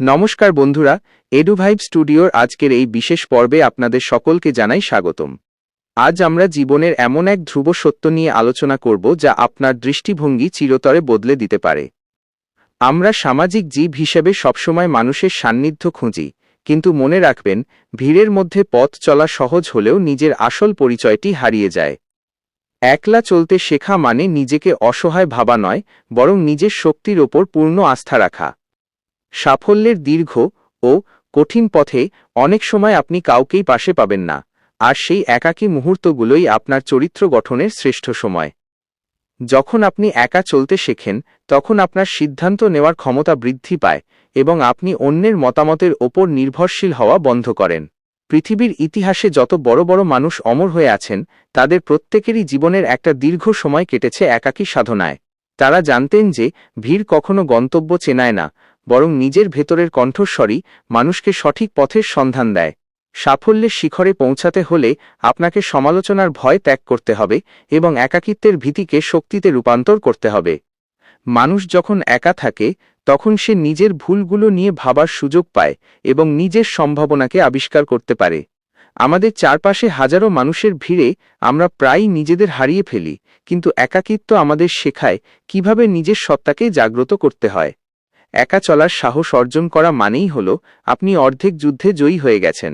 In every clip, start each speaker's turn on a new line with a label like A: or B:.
A: নমস্কার বন্ধুরা, এডুভাইব স্টুডিওর আজকের এই বিশেষ পর্বে আপনাদের সকলকে জানাই স্বাগতম। আজ আমরা জীবনের এমন এক ধ্রুব সত্য নিয়ে আলোচনা করব যা আপনার দৃষ্টিভঙ্গি চিরতরে বদলে দিতে পারে। আমরা সামাজিক জীব হিসেবে সবসময় মানুষের সান্নিধ্য খুঁজি, কিন্তু মনে রাখবেন, ভিড়ের মধ্যে পথ চলা সহজ হলেও নিজের আসল পরিচয়টি হারিয়ে যায়। একলা চলতে শেখা মানে নিজেকে অসহায় ভাবা নয়, বরং নিজের শক্তির ওপর পূর্ণ আস্থা রাখা। সাফল্যের দীর্ঘ ও কঠিন পথে অনেক সময় আপনি কাউকেই পাশে পাবেন না, আর সেই একাকী মুহূর্তগুলোই আপনার চরিত্র গঠনের শ্রেষ্ঠ সময়। যখন আপনি একা চলতে শেখেন, তখন আপনার সিদ্ধান্ত নেওয়ার ক্ষমতা বৃদ্ধি পায় এবং আপনি অন্যের মতামতের ওপর নির্ভরশীল হওয়া বন্ধ করেন। পৃথিবীর ইতিহাসে যত বড় বড় মানুষ অমর হয়ে আছেন, তাদের প্রত্যেকেরই জীবনের একটা দীর্ঘ সময় কেটেছে একাকী সাধনায়। তারা জানতেন যে ভিড় কখনো গন্তব্য চেনায় না, বরং নিজের ভেতরের কণ্ঠস্বরই মানুষকে সঠিক পথের সন্ধান দেয়। সাফল্যের শিখরে পৌঁছাতে হলে আপনাকে সমালোচনার ভয় ত্যাগ করতে হবে এবং একাকিত্বের ভীতিকে শক্তিতে রূপান্তর করতে হবে। মানুষ যখন একা থাকে, তখন সে নিজের ভুলগুলো নিয়ে ভাবার সুযোগ পায় এবং নিজের সম্ভাবনাকে আবিষ্কার করতে পারে। আমাদের চারপাশে হাজারো মানুষের ভিড়ে আমরা প্রায়ই নিজেদের হারিয়ে ফেলি, কিন্তু একাকিত্ব আমাদের শেখায় কিভাবে নিজের সত্তাকে জাগ্রত করতে হয়। একা চলার সাহস অর্জন করা মানেই হল আপনি অর্ধেক যুদ্ধে জয়ী হয়ে গেছেন,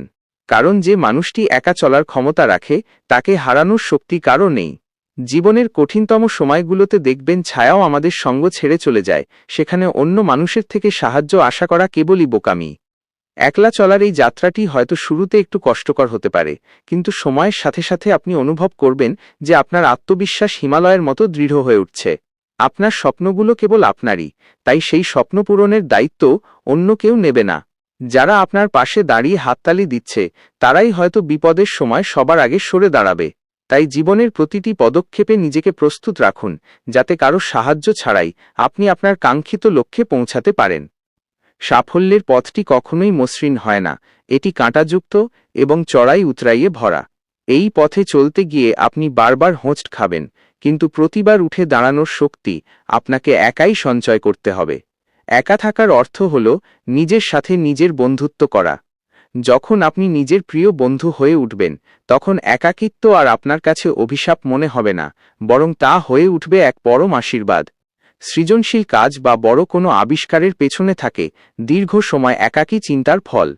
A: কারণ যে মানুষটি একা চলার ক্ষমতা রাখে, তাকে হারানোর শক্তি কারও নেই। জীবনের কঠিনতম সময়গুলোতে দেখবেন ছায়াও আমাদের সঙ্গ ছেড়ে চলে যায়, সেখানে অন্য মানুষের থেকে সাহায্য আশা করা কেবলই বোকামি। একলা চলার এই যাত্রাটি হয়তো শুরুতে একটু কষ্টকর হতে পারে, কিন্তু সময়ের সাথে সাথে আপনি অনুভব করবেন যে আপনার আত্মবিশ্বাস হিমালয়ের মতো দৃঢ় হয়ে উঠছে। আপনার স্বপ্নগুলো কেবল আপনারই, তাই সেই স্বপ্ন পূরণের দায়িত্ব অন্য কেউ নেবে না। যারা আপনার পাশে দাঁড়িয়ে হাততালি দিচ্ছে, তারাই হয়তো বিপদের সময় সবার আগে সরে দাঁড়াবে। তাই জীবনের প্রতিটি পদক্ষেপে নিজেকে প্রস্তুত রাখুন, যাতে কারো সাহায্য ছাড়াই আপনি আপনার কাঙ্ক্ষিত লক্ষ্যে পৌঁছাতে পারেন। সাফল্যের পথটি কখনোই মসৃণ হয় না, এটি কাঁটাযুক্ত এবং চড়াই উতরাইয়ে ভরা। এই পথে চলতে গিয়ে আপনি বারবার হোঁচট খাবেন, কিন্তু প্রতিবার উঠে দাঁড়ানোর শক্তি আপনাকে একাই সঞ্চয় করতে হবে। একা থাকার অর্থ হল নিজের সাথে নিজের বন্ধুত্ব করা। যখন আপনি নিজের প্রিয় বন্ধু হয়ে উঠবেন, তখন একাকিত্ব আর আপনার কাছে অভিশাপ মনে হবে না, বরং তা হয়ে উঠবে এক পরম আশীর্বাদ। সৃজনশীল কাজ বা বড় কোনো আবিষ্কারের পেছনে থাকে দীর্ঘ সময় একাকী চিন্তার ফল।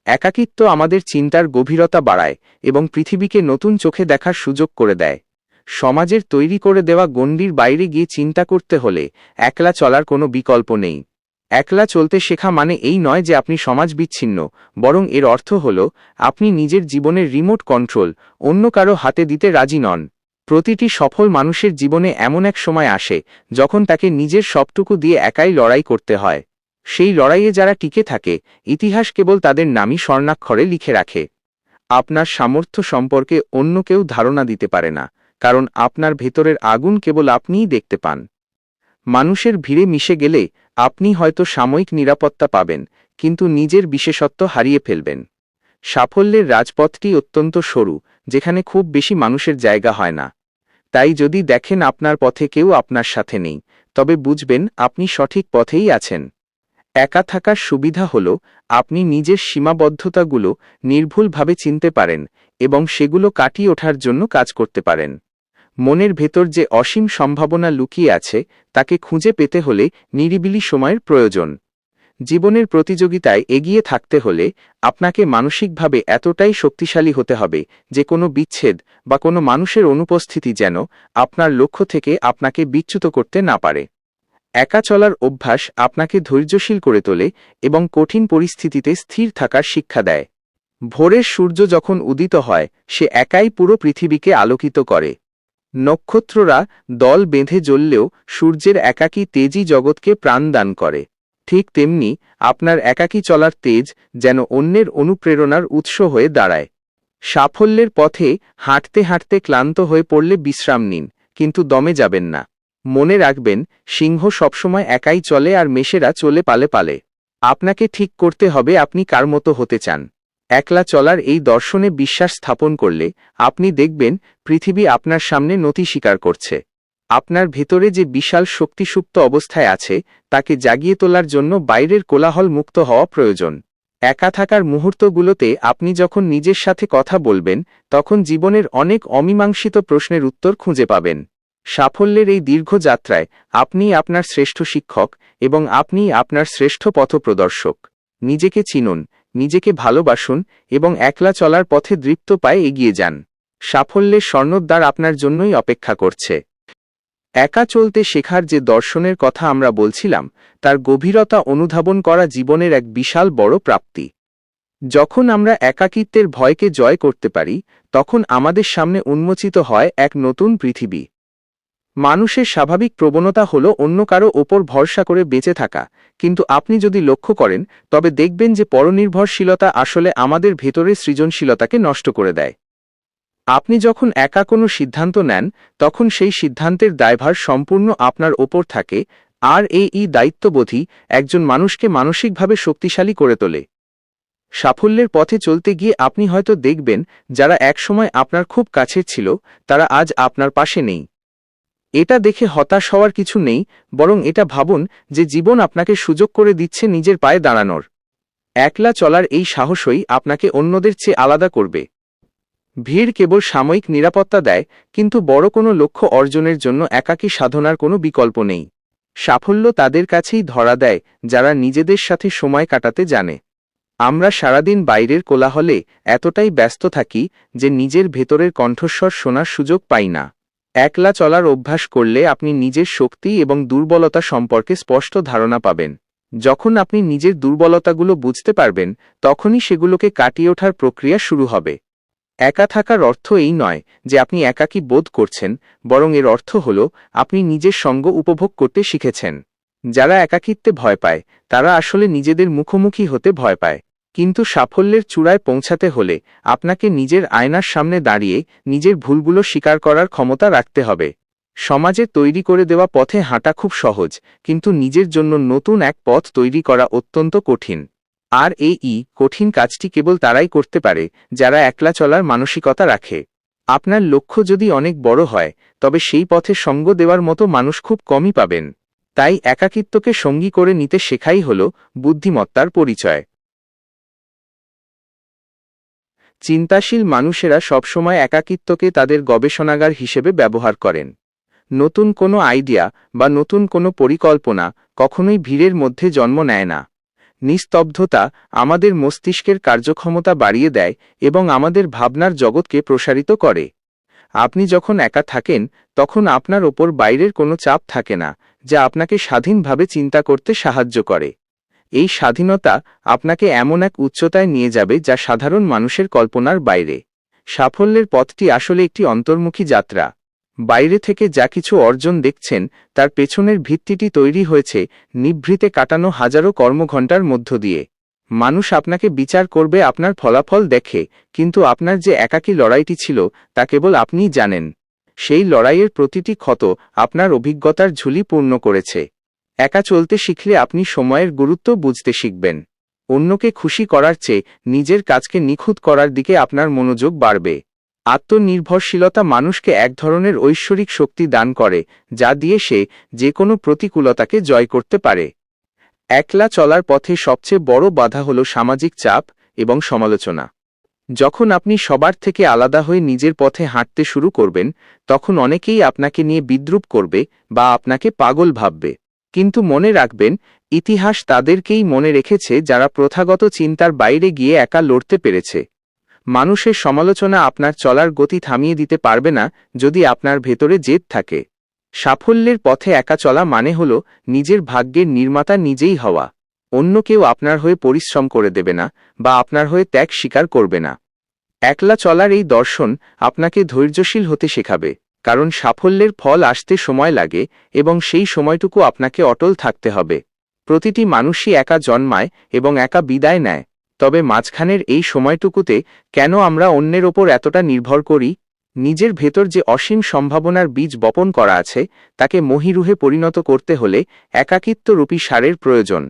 A: একাকিত্ব আমাদের চিন্তার গভীরতা বাড়ায় এবং পৃথিবীকে নতুন চোখে দেখার সুযোগ করে দেয়। সমাজের তৈরি করে দেওয়া গণ্ডির বাইরে গিয়ে চিন্তা করতে হলে একলা চলার কোনো বিকল্প নেই। একলা চলতে শেখা মানে এই নয় যে আপনি সমাজ বিচ্ছিন্ন, বরং এর অর্থ হল আপনি নিজের জীবনের রিমোট কন্ট্রোল অন্য কারো হাতে দিতে রাজি নন। প্রতিটি সফল মানুষের জীবনে এমন এক সময় আসে যখন তাকে নিজের সবটুকু দিয়ে একাই লড়াই করতে হয়। সেই লড়াইয়ে যারা টিকে থাকে, ইতিহাস কেবল তাদের নামই স্বর্ণাক্ষরে লিখে রাখে। আপনার সামর্থ্য সম্পর্কে অন্য কেউ ধারণা দিতে পারে না, কারণ আপনার ভেতরের আগুন কেবল আপনিই দেখতে পান। মানুষের ভিড়ে মিশে গেলে আপনি হয়তো সাময়িক নিরাপত্তা পাবেন, কিন্তু নিজের বিশেষত্ব হারিয়ে ফেলবেন। সাফল্যের রাজপথটি অত্যন্ত সরু, যেখানে খুব বেশি মানুষের জায়গা হয় না। তাই যদি দেখেন আপনার পথে কেউ আপনার সাথে নেই, তবে বুঝবেন আপনি সঠিক পথেই আছেন। একা থাকার সুবিধা হল আপনি নিজের সীমাবদ্ধতাগুলো নির্ভুলভাবে চিনতে পারেন এবং সেগুলো কাটিয়ে ওঠার জন্য কাজ করতে পারেন। মনের ভেতর যে অসীম সম্ভাবনা লুকিয়ে আছে, তাকে খুঁজে পেতে হলে নিরিবিলি সময়ের প্রয়োজন। জীবনের প্রতিযোগিতায় এগিয়ে থাকতে হলে আপনাকে মানসিকভাবে এতটাই শক্তিশালী হতে হবে যে কোনো বিচ্ছেদ বা কোনো মানুষের অনুপস্থিতি যেন আপনার লক্ষ্য থেকে আপনাকে বিচ্যুত করতে না পারে। একা চলার অভ্যাস আপনাকে ধৈর্যশীল করে তোলে এবং কঠিন পরিস্থিতিতে স্থির থাকার শিক্ষা দেয়। ভোরের সূর্য যখন উদিত হয়, সে একাই পুরো পৃথিবীকে আলোকিত করে। নক্ষত্ররা দল বেঁধে জ্বললেও সূর্যের একাকী তেজই জগৎকে প্রাণ দান করে। ঠিক তেমনি আপনার একাকী চলার তেজ যেন অন্যের অনুপ্রেরণার উৎস হয়ে দাঁড়ায়। সাফল্যের পথে হাঁটতে হাঁটতে ক্লান্ত হয়ে পড়লে বিশ্রাম নিন, কিন্তু দমে যাবেন না। মনে রাখবেন, সিংহ সবসময় একাই চলে আর মেষেরা চলে পালে পালে। আপনাকে ঠিক করতে হবে আপনি কার মতো হতে চান। একলা চলার এই দর্শনে বিশ্বাস স্থাপন করলে আপনি দেখবেন পৃথিবী আপনার সামনে নতি স্বীকার করছে। আপনার ভেতরে যে বিশাল শক্তি সুপ্ত অবস্থায় আছে তাকে জাগিয়ে তোলার জন্য বাইরের কোলাহল মুক্ত হওয়া প্রয়োজন। একা থাকার মুহূর্তগুলোতে আপনি যখন নিজের সাথে কথা বলবেন, তখন জীবনের অনেক অমীমাংসিত প্রশ্নের উত্তর খুঁজে পাবেন। সাফল্যের এই দীর্ঘ যাত্রায় আপনিই আপনার শ্রেষ্ঠ শিক্ষক এবং আপনিই আপনার শ্রেষ্ঠ পথপ্রদর্শক। নিজেকে চিনুন, নিজেকে ভালোবাসুন এবং একলা চলার পথে দৃপ্ত পায়ে এগিয়ে যান। সাফল্যের স্বর্ণদ্বার আপনার জন্যই অপেক্ষা করছে। একা চলতে শেখার যে দর্শনের কথা আমরা বলছিলাম, তার গভীরতা অনুধাবন করা জীবনের এক বিশাল বড় প্রাপ্তি। যখন আমরা একাকিত্বের ভয়কে জয় করতে পারি, তখন আমাদের সামনে উন্মোচিত হয় এক নতুন পৃথিবী। মানুষের স্বাভাবিক প্রবণতা হল অন্য কারো ওপর ভরসা করে বেঁচে থাকা, কিন্তু আপনি যদি লক্ষ্য করেন তবে দেখবেন যে পরনির্ভরশীলতা আসলে আমাদের ভেতরের সৃজনশীলতাকে নষ্ট করে দেয়। আপনি যখন একা কোনো সিদ্ধান্ত নেন, তখন সেই সিদ্ধান্তের দায়ভার সম্পূর্ণ আপনার ওপর থাকে, আর এই দায়িত্ববোধই একজন মানুষকে মানসিকভাবে শক্তিশালী করে তোলে। সাফল্যের পথে চলতে গিয়ে আপনি হয়তো দেখবেন যারা একসময় আপনার খুব কাছের ছিল, তারা আজ আপনার পাশে নেই। এটা দেখে হতাশ হওয়ার কিছু নেই, বরং এটা ভাবুন যে জীবন আপনাকে সুযোগ করে দিচ্ছে নিজের পায়ে দাঁড়ানোর। একলা চলার এই সাহসই আপনাকে অন্যদের চেয়ে আলাদা করবে। ভিড় কেবল সাময়িক নিরাপত্তা দেয়, কিন্তু বড় কোনো লক্ষ্য অর্জনের জন্য একাকী সাধনার কোনো বিকল্প নেই। সাফল্য তাদের কাছেই ধরা দেয় যারা নিজেদের সাথে সময় কাটাতে জানে। আমরা সারাদিন বাইরের কোলাহলে এতটাই ব্যস্ত থাকি যে নিজের ভেতরের কণ্ঠস্বর শোনার সুযোগ পাই না। একলা চলার অভ্যাস করলে আপনি নিজের শক্তি এবং দুর্বলতা সম্পর্কে স্পষ্ট ধারণা পাবেন। যখন আপনি নিজের দুর্বলতাগুলো বুঝতে পারবেন, তখনই সেগুলোকে কাটিয়ে ওঠার প্রক্রিয়া শুরু হবে। একা থাকার অর্থ এই নয় যে আপনি একাকী বোধ করছেন, বরং এর অর্থ হল আপনি নিজের সঙ্গ উপভোগ করতে শিখেছেন। যারা একাকিত্বে ভয় পায় তারা আসলে নিজেদের মুখোমুখি হতে ভয় পায়। কিন্তু সাফল্যের চূড়ায় পৌঁছাতে হলে আপনাকে নিজের আয়নার সামনে দাঁড়িয়ে নিজের ভুলগুলো স্বীকার করার ক্ষমতা রাখতে হবে। সমাজে তৈরি করে দেওয়া পথে হাঁটা খুব সহজ, কিন্তু নিজের জন্য নতুন এক পথ তৈরি করা অত্যন্ত কঠিন। আর এই কঠিন কাজটি কেবল তারাই করতে পারে যারা একলা চলার মানসিকতা রাখে। আপনার লক্ষ্য যদি অনেক বড় হয়, তবে সেই পথে সঙ্গ দেওয়ার মতো মানুষ খুব কমই পাবেন। তাই একাকিত্বকে সঙ্গী করে নিতে শেখাই হল বুদ্ধিমত্তার পরিচয়। চিন্তাশীল মানুষেরা সবসময় একাকিত্বকে তাদের গবেষণাগার হিসেবে ব্যবহার করেন। নতুন কোনো আইডিয়া বা নতুন কোনো পরিকল্পনা কখনোই ভিড়ের মধ্যে জন্ম নেয় না। নিস্তব্ধতা আমাদের মস্তিষ্কের কার্যক্ষমতা বাড়িয়ে দেয় এবং আমাদের ভাবনার জগৎকে প্রসারিত করে। আপনি যখন একা থাকেন, তখন আপনার ওপর বাইরের কোনো চাপ থাকে না যা আপনাকে স্বাধীনভাবে চিন্তা করতে সাহায্য করে। এই স্বাধীনতা আপনাকে এমন এক উচ্চতায় নিয়ে যাবে যা সাধারণ মানুষের কল্পনার বাইরে। সাফল্যের পথটি আসলে একটি অন্তর্মুখী যাত্রা। বাইরে থেকে যা কিছু অর্জন দেখছেন, তার পেছনের ভিত্তিটি তৈরি হয়েছে নিভৃতে কাটানো হাজারো কর্মঘণ্টার মধ্য দিয়ে। মানুষ আপনাকে বিচার করবে আপনার ফলাফল দেখে, কিন্তু আপনার যে একাকী লড়াইটি ছিল তা কেবল আপনিই জানেন। সেই লড়াইয়ের প্রতিটি ক্ষত আপনার অভিজ্ঞতার ঝুলি পূর্ণ করেছে। একা চলতে শিখলে আপনি সময়ের গুরুত্ব বুঝতে শিখবেন। অন্যকে খুশি করার চেয়ে নিজের কাজকে নিখুঁত করার দিকে আপনার মনোযোগ বাড়বে। আত্মনির্ভরশীলতা মানুষকে এক ধরনের ঐশ্বরিক শক্তি দান করে, যা দিয়ে সে যে কোনো প্রতিকূলতাকে জয় করতে পারে। একলা চলার পথে সবচেয়ে বড় বাধা হল সামাজিক চাপ এবং সমালোচনা। যখন আপনি সবার থেকে আলাদা হয়ে নিজের পথে হাঁটতে শুরু করবেন, তখন অনেকেই আপনাকে নিয়ে বিদ্রূপ করবে বা আপনাকে পাগল ভাববে। কিন্তু মনে রাখবেন, ইতিহাস তাদেরকেই মনে রেখেছে যারা প্রথাগত চিন্তার বাইরে গিয়ে একা লড়তে পেরেছে। মানুষের সমালোচনা আপনার চলার গতি থামিয়ে দিতে পারবে না যদি আপনার ভেতরে জেদ থাকে। সাফল্যের পথে একা চলা মানে হল নিজের ভাগ্যের নির্মাতা নিজেই হওয়া। অন্য কেউ আপনার হয়ে পরিশ্রম করে দেবে না বা আপনার হয়ে ত্যাগ স্বীকার করবে না। একলা চলার এই দর্শন আপনাকে ধৈর্যশীল হতে শেখাবে, কারণ সাফল্যের ফল আসতে সময় লাগে এবং সেই সময়টুকু আপনাকে অটল থাকতে হবে। প্রতিটি মানুষই একা জন্মায় এবং একা বিদায় নেয়, তবে মাঝখানের এই সময়টুকুতে কেন আমরা অন্যের ওপর এতটা নির্ভর করি? নিজের ভেতর যে অসীম সম্ভাবনার বীজ বপন করা আছে, তাকে মহীরুহে পরিণত করতে হলে একাকিত্বরূপী সারের প্রয়োজন।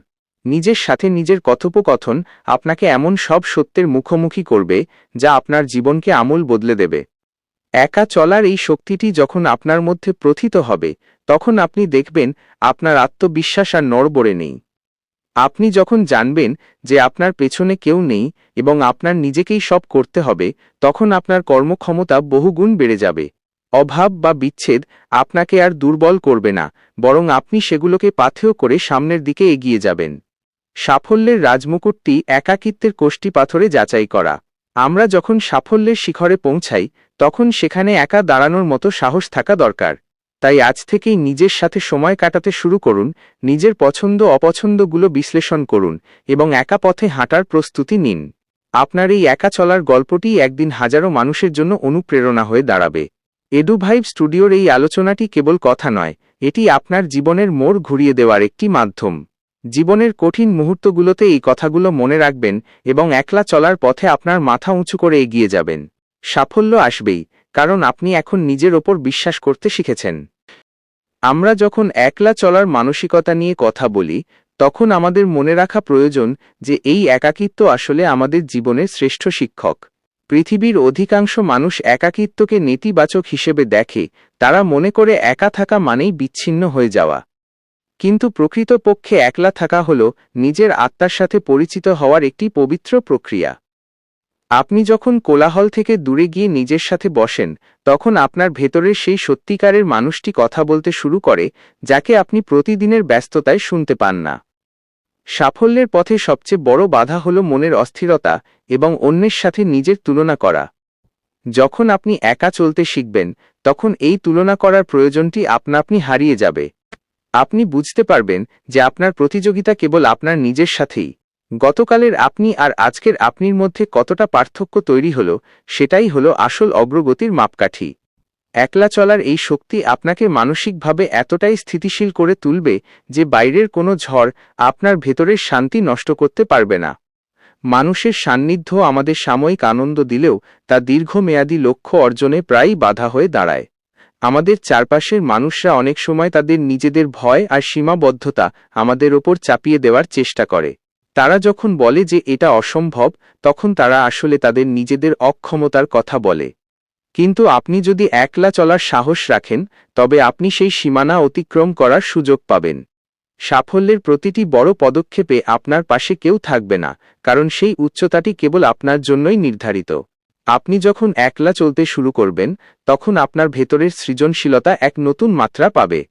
A: নিজের সাথে নিজের কথোপকথন আপনাকে এমন সব সত্যের মুখোমুখি করবে যা আপনার জীবনকে আমূল বদলে দেবে। একা চলার এই শক্তিটি যখন আপনার মধ্যে প্রথিত হবে, তখন আপনি দেখবেন আপনার আত্মবিশ্বাস আর নড়বড়ে নেই। আপনি যখন জানবেন যে আপনার পেছনে কেউ নেই এবং আপনার নিজেকেই সব করতে হবে, তখন আপনার কর্মক্ষমতা বহুগুণ বেড়ে যাবে। অভাব বা বিচ্ছেদ আপনাকে আর দুর্বল করবে না, বরং আপনি সেগুলোকে পাথেয় করে সামনের দিকে এগিয়ে যাবেন। সাফল্যের রাজমুকুটটি একাকিত্বের কোষ্ঠী পাথরে যাচাই করা। আমরা যখন সাফল্যের শিখরে পৌঁছাই, তখন সেখানে একা দাঁড়ানোর মতো সাহস থাকা দরকার। তাই আজ থেকেই নিজের সাথে সময় কাটাতে শুরু করুন, নিজের পছন্দ অপছন্দগুলো বিশ্লেষণ করুন এবং একা পথে হাঁটার প্রস্তুতি নিন। আপনার এই একা চলার গল্পটি একদিন হাজারো মানুষের জন্য অনুপ্রেরণা হয়ে দাঁড়াবে। এডুভাইব স্টুডিওর এই আলোচনাটি কেবল কথা নয়, এটি আপনার জীবনের মোড় ঘুরিয়ে দেওয়ার একটি মাধ্যম। জীবনের কঠিন মুহূর্তগুলোতে এই কথাগুলো মনে রাখবেন এবং একলা চলার পথে আপনার মাথা উঁচু করে এগিয়ে যাবেন। সাফল্য আসবেই, কারণ আপনি এখন নিজের ওপর বিশ্বাস করতে শিখেছেন। আমরা যখন একলা চলার মানসিকতা নিয়ে কথা বলি, তখন আমাদের মনে রাখা প্রয়োজন যে এই একাকিত্ব আসলে আমাদের জীবনের শ্রেষ্ঠ শিক্ষক। পৃথিবীর অধিকাংশ মানুষ একাকিত্বকে নেতিবাচক হিসেবে দেখে, তারা মনে করে একা থাকা মানেই বিচ্ছিন্ন হয়ে যাওয়া। কিন্তু প্রকৃতপক্ষে একলা থাকা হল নিজের আত্মার সাথে পরিচিত হওয়ার একটি পবিত্র প্রক্রিয়া। আপনি যখন কোলাহল থেকে দূরে গিয়ে নিজের সাথে বসেন, তখন আপনার ভেতরের সেই সত্যিকারের মানুষটি কথা বলতে শুরু করে, যাকে আপনি প্রতিদিনের ব্যস্ততায় শুনতে পান না। সাফল্যের পথে সবচেয়ে বড় বাধা হল মনের অস্থিরতা এবং অন্যের সাথে নিজের তুলনা করা। যখন আপনি একা চলতে শিখবেন, তখন এই তুলনা করার প্রয়োজনটি আপনা-আপনি হারিয়ে যাবে। আপনি বুঝতে পারবেন যে আপনার প্রতিযোগিতা কেবল আপনার নিজের সাথেই। গতকালের আপনি আর আজকের আপনির মধ্যে কতটা পার্থক্য তৈরি হলো, সেটাই হলো আসল অগ্রগতির মাপকাঠি। একলা চলার এই শক্তি আপনাকে মানসিকভাবে এতটাই স্থিতিশীল করে তুলবে যে বাইরের কোনো ঝড় আপনার ভেতরের শান্তি নষ্ট করতে পারবে না। মানুষের সান্নিধ্য আমাদের সাময়িক আনন্দ দিলেও তা দীর্ঘমেয়াদী লক্ষ্য অর্জনে প্রায়ই বাধা হয়ে দাঁড়ায়। আমাদের চারপাশের মানুষরা অনেক সময় তাদের নিজেদের ভয় আর সীমাবদ্ধতা আমাদের ওপর চাপিয়ে দেওয়ার চেষ্টা করে। তারা যখন বলে যে এটা অসম্ভব, তখন তারা আসলে তাদের নিজেদের অক্ষমতার কথা বলে। কিন্তু আপনি যদি একলা চলার সাহস রাখেন, তবে আপনি সেই সীমানা অতিক্রম করার সুযোগ পাবেন। সাফল্যের প্রতিটি বড় পদক্ষেপে আপনার পাশে কেউ থাকবে না, কারণ সেই উচ্চতাটি কেবল আপনার জন্যই নির্ধারিত। আপনি যখন একলা চলতে শুরু করবেন, তখন আপনার ভেতরের সৃজনশীলতা এক নতুন মাত্রা পাবে।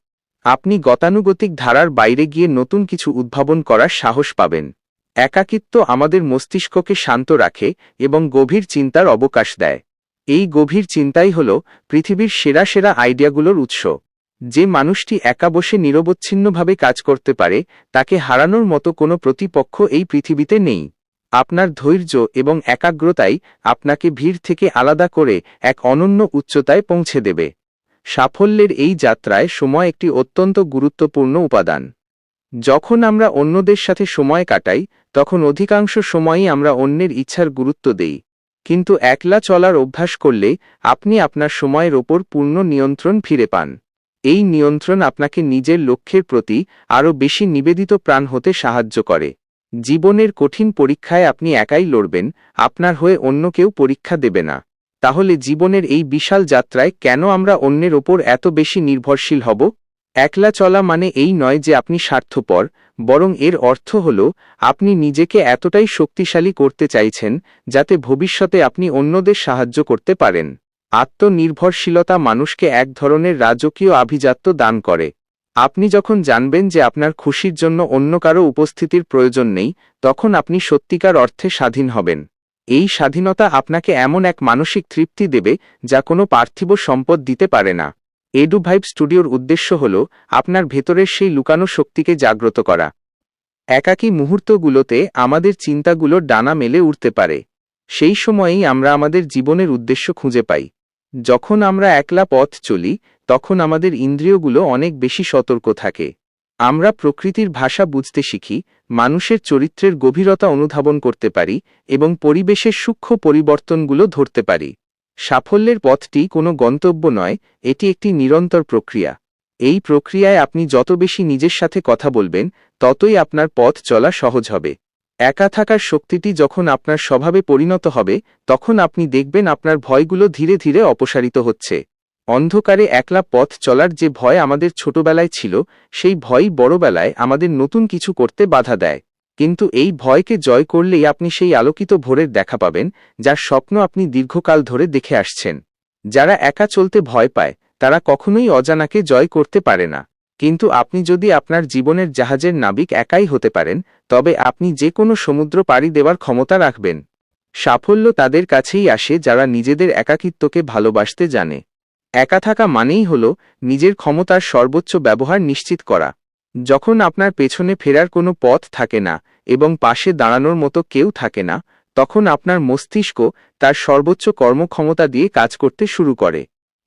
A: আপনি গতানুগতিক ধারার বাইরে গিয়ে নতুন কিছু উদ্ভাবন করার সাহস পাবেন। একাকিত্ব আমাদের মস্তিষ্ককে শান্ত রাখে এবং গভীর চিন্তার অবকাশ দেয়। এই গভীর চিন্তাই হল পৃথিবীর সেরা সেরা আইডিয়াগুলোর উৎস। যে মানুষটি একা বসে নিরবচ্ছিন্নভাবে কাজ করতে পারে, তাকে হারানোর মতো কোনো প্রতিপক্ষ এই পৃথিবীতে নেই। আপনার ধৈর্য এবং একাগ্রতাই আপনাকে ভিড় থেকে আলাদা করে এক অনন্য উচ্চতায় পৌঁছে দেবে। সাফল্যের এই যাত্রায় সময় একটি অত্যন্ত গুরুত্বপূর্ণ উপাদান। যখন আমরা অন্যদের সাথে সময় কাটাই, তখন অধিকাংশ সময়ই আমরা অন্যের ইচ্ছার গুরুত্ব দেই। কিন্তু একলা চলার অভ্যাস করলে আপনি আপনার সময়ের ওপর পূর্ণ নিয়ন্ত্রণ ফিরে পান। এই নিয়ন্ত্রণ আপনাকে নিজের লক্ষ্যের প্রতি আরও বেশি নিবেদিত প্রাণ হতে সাহায্য করে। জীবনের কঠিন পরীক্ষায় আপনি একাই লড়বেন, আপনার হয়ে অন্য কেউ পরীক্ষা দেবে না। তাহলে জীবনের এই বিশাল যাত্রায় কেন আমরা অন্যের ওপর এত বেশি নির্ভরশীল হব? একলা চলা মানে এই নয় যে আপনি স্বার্থপর, বরং এর অর্থ হল আপনি নিজেকে এতটাই শক্তিশালী করতে চাইছেন যাতে ভবিষ্যতে আপনি অন্যদের সাহায্য করতে পারেন। আত্মনির্ভরশীলতা মানুষকে এক ধরনের রাজকীয় আভিজাত্য দান করে। আপনি যখন জানবেন যে আপনার খুশির জন্য অন্য কারো উপস্থিতির প্রয়োজন নেই, তখন আপনি সত্যিকার অর্থে স্বাধীন হবেন। এই স্বাধীনতা আপনাকে এমন এক মানসিক তৃপ্তি দেবে যা কোনো পার্থিব সম্পদ দিতে পারে না। এডুভাইব স্টুডিওর উদ্দেশ্য হল আপনার ভেতরের সেই লুকানো শক্তিকে জাগ্রত করা। একাকী মুহূর্তগুলোতে আমাদের চিন্তাগুলো ডানা মেলে উঠতে পারে। সেই সময়েই আমরা আমাদের জীবনের উদ্দেশ্য খুঁজে পাই। যখন আমরা একলা পথ চলি, তখন আমাদের ইন্দ্রিয়গুলো অনেক বেশি সতর্ক থাকে। আমরা প্রকৃতির ভাষা বুঝতে শিখি, মানুষের চরিত্রের গভীরতা অনুধাবন করতে পারি এবং পরিবেশের সূক্ষ্ম পরিবর্তনগুলো ধরতে পারি। সাফল্যের পথটি কোনো গন্তব্য নয়, এটি একটি নিরন্তর প্রক্রিয়া। এই প্রক্রিয়ায় আপনি যত বেশি নিজের সাথে কথা বলবেন, ততই আপনার পথ চলা সহজ হবে। একা থাকার শক্তিটি যখন আপনার স্বভাবে পরিণত হবে, তখন আপনি দেখবেন আপনার ভয়গুলো ধীরে ধীরে অপসারিত হচ্ছে। অন্ধকারে একলা পথ চলার যে ভয় আমাদের ছোটবেলায় ছিল, সেই ভয়ই বড়বেলায় আমাদের নতুন কিছু করতে বাধা দেয়। কিন্তু এই ভয়কে জয় করলেই আপনি সেই আলোকিত ভোরের দেখা পাবেন, যার স্বপ্ন আপনি দীর্ঘকাল ধরে দেখে আসছেন। যারা একা চলতে ভয় পায়, তারা কখনোই অজানাকে জয় করতে পারে না। কিন্তু আপনি যদি আপনার জীবনের জাহাজের নাবিক একাই হতে পারেন, তবে আপনি যে কোনো সমুদ্র পাড়ি দেওয়ার ক্ষমতা রাখবেন। সাফল্য তাদের কাছেই আসে যারা নিজেদের একাকিত্বকে ভালোবাসতে জানে। একা থাকা মানেই হল নিজের ক্ষমতার সর্বোচ্চ ব্যবহার নিশ্চিত করা। যখন আপনার পেছনে ফেরার কোনো পথ থাকে না এবং পাশে দাঁড়ানোর মতো কেউ থাকে না, তখন আপনার মস্তিষ্ক তার সর্বোচ্চ কর্মক্ষমতা দিয়ে কাজ করতে শুরু করে।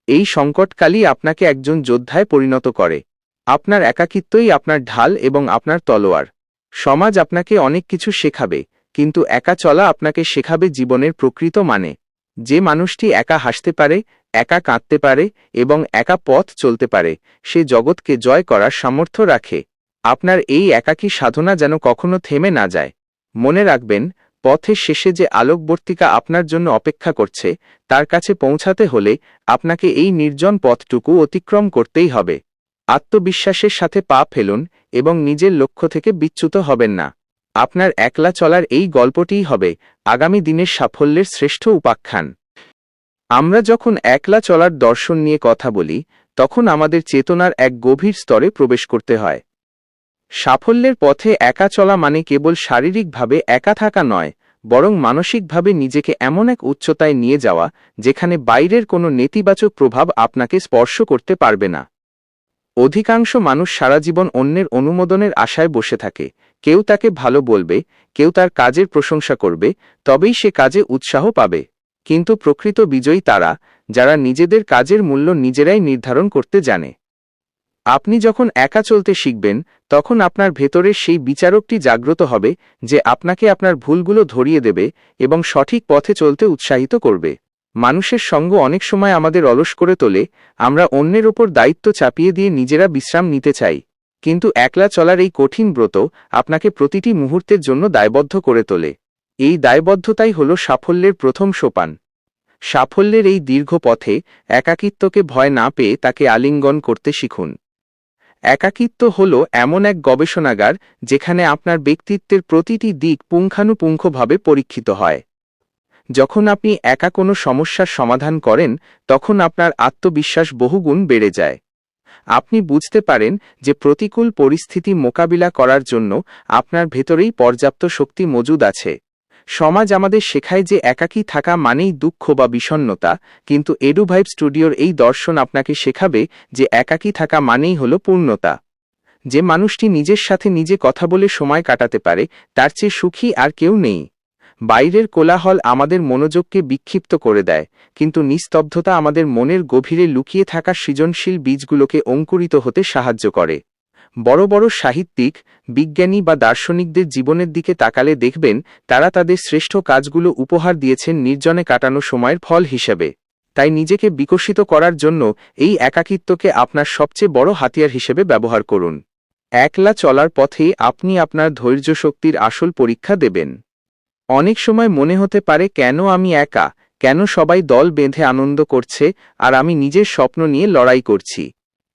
A: এই সংকটকালই আপনাকে একজন যোদ্ধায় পরিণত করে। আপনার একাকিত্বই আপনার ঢাল এবং আপনার তলোয়ার। সমাজ আপনাকে অনেক কিছু শেখাবে, কিন্তু একা চলা আপনাকে শেখাবে জীবনের প্রকৃত মানে। যে মানুষটি একা হাসতে পারে, একা কাঁদতে পারে এবং একা পথ চলতে পারে, সে জগৎকে জয় করার সামর্থ্য রাখে। আপনার এই একাকী সাধনা যেন কখনো থেমে না যায়। মনে রাখবেন, পথের শেষে যে আলোকবর্তিকা আপনার জন্য অপেক্ষা করছে, তার কাছে পৌঁছাতে হলে আপনাকে এই নির্জন পথটুকু অতিক্রম করতেই হবে। আত্মবিশ্বাসের সাথে পা ফেলুন এবং নিজের লক্ষ্য থেকে বিচ্যুত হবেন না। আপনার একলা চলার এই গল্পটিই হবে আগামী দিনের সাফল্যের শ্রেষ্ঠ উপাখ্যান। আমরা যখন একলা চলার দর্শন নিয়ে কথা বলি, তখন আমাদের চেতনার এক গভীর স্তরে প্রবেশ করতে হয়। সাফল্যের পথে একা চলা মানে কেবল শারীরিকভাবে একা থাকা নয়, বরং মানসিকভাবে নিজেকে এমন এক উচ্চতায় নিয়ে যাওয়া, যেখানে বাইরের কোনো নেতিবাচক প্রভাব আপনাকে স্পর্শ করতে পারবে না। অধিকাংশ মানুষ সারা জীবন অন্যের অনুমোদনের আশায় বসে থাকে। কেউ তাকে ভালো বলবে, কেউ তার কাজের প্রশংসা করবে, তবেই সে কাজে উৎসাহ পাবে। কিন্তু প্রকৃত বিজয়ী তারা, যারা নিজেদের কাজের মূল্য নিজেরাই নির্ধারণ করতে জানে। আপনি যখন একা চলতে শিখবেন, তখন আপনার ভেতরের সেই বিচারকটি জাগ্রত হবে, যে আপনাকে আপনার ভুলগুলো ধরিয়ে দেবে এবং সঠিক পথে চলতে উৎসাহিত করবে। মানুষের সঙ্গ অনেক সময় আমাদের অলস করে তোলে। আমরা অন্যের ওপর দায়িত্ব চাপিয়ে দিয়ে নিজেরা বিশ্রাম নিতে চাই। কিন্তু একলা চলার এই কঠিন ব্রত আপনাকে প্রতিটি মুহূর্তের জন্য দায়বদ্ধ করে তোলে। এই দায়বদ্ধতাই হল সাফল্যের প্রথম সোপান। সাফল্যের এই দীর্ঘ পথে একাকিত্বকে ভয় না পেয়ে তাকে আলিঙ্গন করতে শিখুন। একাকিত্ব হল এমন এক গবেষণাগার, যেখানে আপনার ব্যক্তিত্বের প্রতিটি দিক পুঙ্খানুপুঙ্খভাবে পরীক্ষিত হয়। যখন আপনি একা কোনো সমস্যার সমাধান করেন, তখন আপনার আত্মবিশ্বাস বহুগুণ বেড়ে যায়। আপনি বুঝতে পারেন যে প্রতিকূল পরিস্থিতি মোকাবিলা করার জন্য আপনার ভেতরেই পর্যাপ্ত শক্তি মজুদ আছে। সমাজ আমাদের শেখায় যে একাকী থাকা মানেই দুঃখ বা বিষণ্ণতা, কিন্তু এডুভাইব স্টুডিওর এই দর্শন আপনাকে শেখাবে যে একাকী থাকা মানেই হল পূর্ণতা। যে মানুষটি নিজের সাথে নিজে কথা বলে সময় কাটাতে পারে, তার চেয়ে সুখী আর কেউ নেই। বাইরের কোলাহল আমাদের মনোযোগকে বিক্ষিপ্ত করে দেয়, কিন্তু নিস্তব্ধতা আমাদের মনের গভীরে লুকিয়ে থাকা সৃজনশীল বীজগুলোকে অঙ্কুরিত হতে সাহায্য করে। বড় বড় সাহিত্যিক, বিজ্ঞানী বা দার্শনিকদের জীবনের দিকে তাকালে দেখবেন, তারা তাদের শ্রেষ্ঠ কাজগুলো উপহার দিয়েছেন নির্জনে কাটানো সময়ের ফল হিসেবে। তাই নিজেকে বিকশিত করার জন্য এই একাকিত্বকে আপনার সবচেয়ে বড় হাতিয়ার হিসেবে ব্যবহার করুন। একলা চলার পথে আপনি আপনার ধৈর্য শক্তির আসল পরীক্ষা দেবেন। অনেক সময় মনে হতে পারে, কেন আমি একা, কেন সবাই দল বেঁধে আনন্দ করছে আর আমি নিজের স্বপ্ন নিয়ে লড়াই করছি।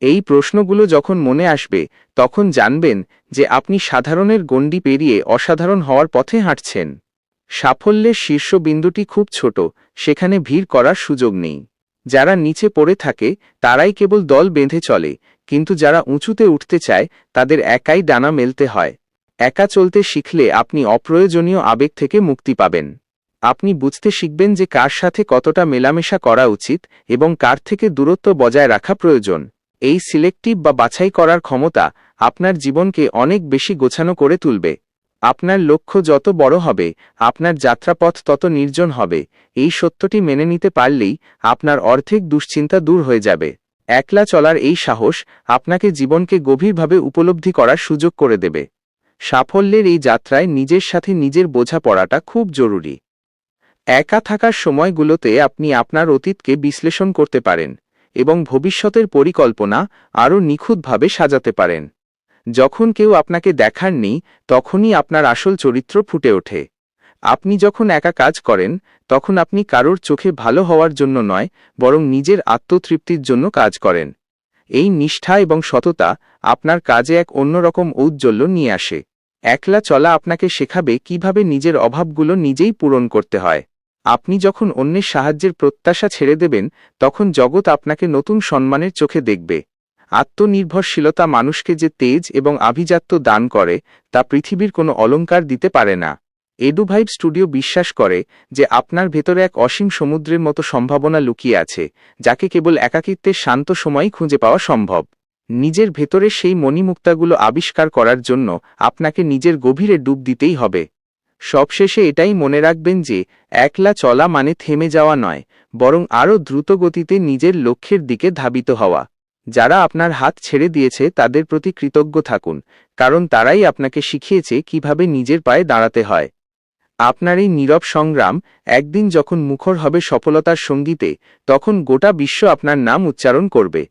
A: এই প্রশ্নগুলো যখন মনে আসবে, তখন জানবেন যে আপনি সাধারণের গণ্ডি পেরিয়ে অসাধারণ হওয়ার পথে হাঁটছেন। সাফল্যের শীর্ষবিন্দুটি খুব ছোট, সেখানে ভিড় করার সুযোগ নেই। যারা নিচে পড়ে থাকে তারাই কেবল দল বেঁধে চলে, কিন্তু যারা উঁচুতে উঠতে চায় তাদের একাই ডানা মেলতে হয়। একা চলতে শিখলে আপনি অপ্রয়োজনীয় আবেগ থেকে মুক্তি পাবেন। আপনি বুঝতে শিখবেন যে কার সাথে কতটা মেলামেশা করা উচিত এবং কার থেকে দূরত্ব বজায় রাখা প্রয়োজন। এই সিলেক্টিভ বা বাছাই করার ক্ষমতা আপনার জীবনকে অনেক বেশি গোছানো করে তুলবে। আপনার লক্ষ্য যত বড় হবে, আপনার যাত্রাপথ তত নির্জন হবে। এই সত্যটি মেনে নিতে পারলেই আপনার অর্ধেক দুশ্চিন্তা দূর হয়ে যাবে। একলা চলার এই সাহস আপনাকে জীবনকে গভীরভাবে উপলব্ধি করার সুযোগ করে দেবে। সাফল্যের এই যাত্রায় নিজের সাথে নিজের বোঝাপড়াটা খুব জরুরি। একা থাকার সময়গুলোতে আপনি আপনার অতীতকে বিশ্লেষণ করতে পারেন এবং ভবিষ্যতের পরিকল্পনা আরও নিখুঁতভাবে সাজাতে পারেন। যখন কেউ আপনাকে দেখার নেই তখনই আপনার আসল চরিত্র ফুটে ওঠে। আপনি যখন একা কাজ করেন তখন আপনি কারোর চোখে ভালো হওয়ার জন্য নয়, বরং নিজের আত্মতৃপ্তির জন্য কাজ করেন। এই নিষ্ঠা এবং সততা আপনার কাজে এক অন্যরকম ঔজ্জ্বল্য নিয়ে আসে। একলা চলা আপনাকে শেখাবে কিভাবে নিজের অভাবগুলো নিজেই পূরণ করতে হয়। আপনি যখন অন্যের সাহায্যের প্রত্যাশা ছেড়ে দেবেন তখন জগৎ আপনাকে নতুন সম্মানের চোখে দেখবে। আত্মনির্ভরশীলতা মানুষকে যে তেজ এবং আভিজাত্য দান করে তা পৃথিবীর কোনো অলংকার দিতে পারে না। এডুভাইব স্টুডিও বিশ্বাস করে যে আপনার ভেতরে এক অসীম সমুদ্রের মতো সম্ভাবনা লুকিয়ে আছে, যাকে কেবল একাকিত্বের শান্ত সময়ই খুঁজে পাওয়া সম্ভব। নিজের ভেতরে সেই মণিমুক্তাগুলো আবিষ্কার করার জন্য আপনাকে নিজের গভীরে ডুব দিতেই হবে। সবশেষে এটাই মনে রাখবেন যে একলা চলা মানে থেমে যাওয়া নয়, বরং আরও দ্রুত গতিতে নিজের লক্ষ্যের দিকে ধাবিত হওয়া। যারা আপনার হাত ছেড়ে দিয়েছে তাদের প্রতি কৃতজ্ঞ থাকুন, কারণ তারাই আপনাকে শিখিয়েছে কিভাবে নিজের পায়ে দাঁড়াতে হয়। আপনার এই নীরব সংগ্রাম একদিন যখন মুখর হবে সফলতার সঙ্গীতে, তখন গোটা বিশ্ব আপনার নাম উচ্চারণ করবে।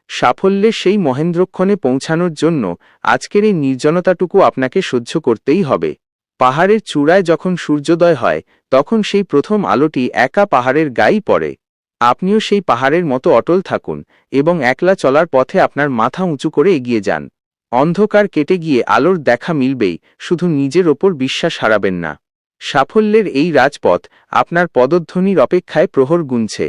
A: সাফল্যের সেই মহেন্দ্রক্ষণে পৌঁছানোর জন্য আজকের এই নির্জনতাটুকু আপনাকে সহ্য করতেই হবে। পাহাড়ের চূড়ায় যখন সূর্যোদয় হয় তখন সেই প্রথম আলোটি একা পাহাড়ের গায়েই পড়ে। আপনিও সেই পাহাড়ের মতো অটল থাকুন এবং একলা চলার পথে আপনার মাথা উঁচু করে এগিয়ে যান। অন্ধকার কেটে গিয়ে আলোর দেখা মিলবেই, শুধু নিজের ওপর বিশ্বাস হারাবেন না। সাফল্যের এই রাজপথ আপনার পদধ্বনির অপেক্ষায় প্রহর গুনছে।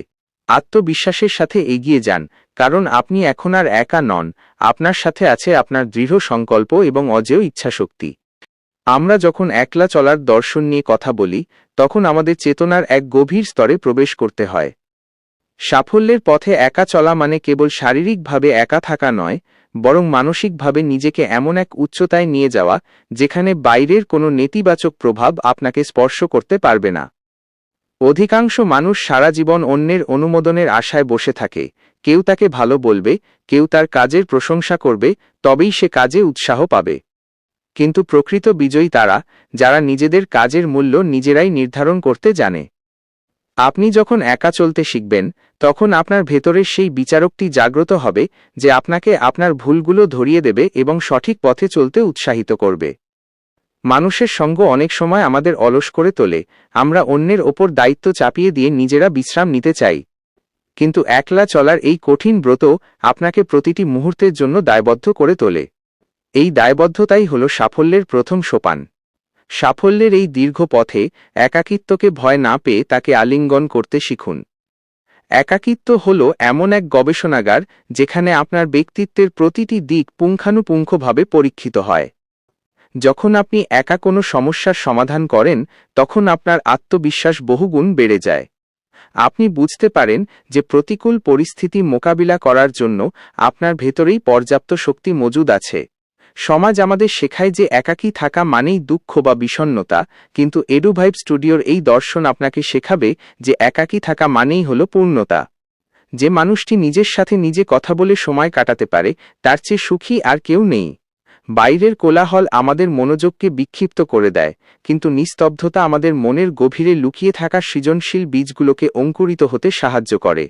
A: আত্মবিশ্বাসের সাথে এগিয়ে যান, কারণ আপনি এখন আর একা নন, আপনার সাথে আছে আপনার দৃঢ় সংকল্প এবং অজেয় ইচ্ছাশক্তি। আমরা যখন একলা চলার দর্শন নিয়ে কথা বলি তখন আমাদের চেতনার এক গভীর স্তরে প্রবেশ করতে হয়। সাফল্যের পথে একা চলা মানে কেবল শারীরিকভাবে একা থাকা নয়, বরং মানসিকভাবে নিজেকে এমন এক উচ্চতায় নিয়ে যাওয়া যেখানে বাইরের কোনো নেতিবাচক প্রভাব আপনাকে স্পর্শ করতে পারবে না। অধিকাংশ মানুষ সারা জীবন অন্যের অনুমোদনের আশায় বসে থাকে। কেউ তাকে ভালো বলবে, কেউ তার কাজের প্রশংসা করবে, তবেই সে কাজে উৎসাহ পাবে। কিন্তু প্রকৃত বিজয়ী তারা, যারা নিজেদের কাজের মূল্য নিজেরাই নির্ধারণ করতে জানে। আপনি যখন একা চলতে শিখবেন তখন আপনার ভেতরের সেই বিচারকটি জাগ্রত হবে যে আপনাকে আপনার ভুলগুলো ধরিয়ে দেবে এবং সঠিক পথে চলতে উৎসাহিত করবে। মানুষের সঙ্গ অনেক সময় আমাদের অলস করে তোলে, আমরা অন্যের ওপর দায়িত্ব চাপিয়ে দিয়ে নিজেরা বিশ্রাম নিতে চাই। কিন্তু একলা চলার এই কঠিন ব্রত আপনাকে প্রতিটি মুহূর্তের জন্য দায়বদ্ধ করে তোলে। এই দায়বদ্ধতাই হল সাফল্যের প্রথম সোপান। সাফল্যের এই দীর্ঘ পথে একাকিত্বকে ভয় না পেয়ে তাকে আলিঙ্গন করতে শিখুন। একাকিত্ব হল এমন এক গবেষণাগার যেখানে আপনার ব্যক্তিত্বের প্রতিটি দিক পুঙ্খানুপুঙ্খভাবে পরীক্ষিত হয়। যখন আপনি একা কোনো সমস্যার সমাধান করেন তখন আপনার আত্মবিশ্বাস বহুগুণ বেড়ে যায়। আপনি বুঝতে পারেন যে প্রতিকূল পরিস্থিতি মোকাবিলা করার জন্য আপনার ভেতরেই পর্যাপ্ত শক্তি মজুদ আছে। সমাজ আমাদের শেখায় যে একাকী থাকা মানেই দুঃখ বা বিষণ্ণতা, কিন্তু এডুভাইব স্টুডিওর এই দর্শন আপনাকে শেখাবে যে একাকী থাকা মানেই হল পূর্ণতা। যে মানুষটি নিজের সাথে নিজে কথা বলে সময় কাটাতে পারে তার চেয়ে সুখী আর কেউ নেই। বাইরের কোলাহল আমাদের মনোযোগকে বিক্ষিপ্ত করে দেয়, কিন্তু নিস্তব্ধতা আমাদের মনের গভীরে লুকিয়ে থাকা সৃজনশীল বীজগুলোকে অঙ্কুরিত হতে সাহায্য করে।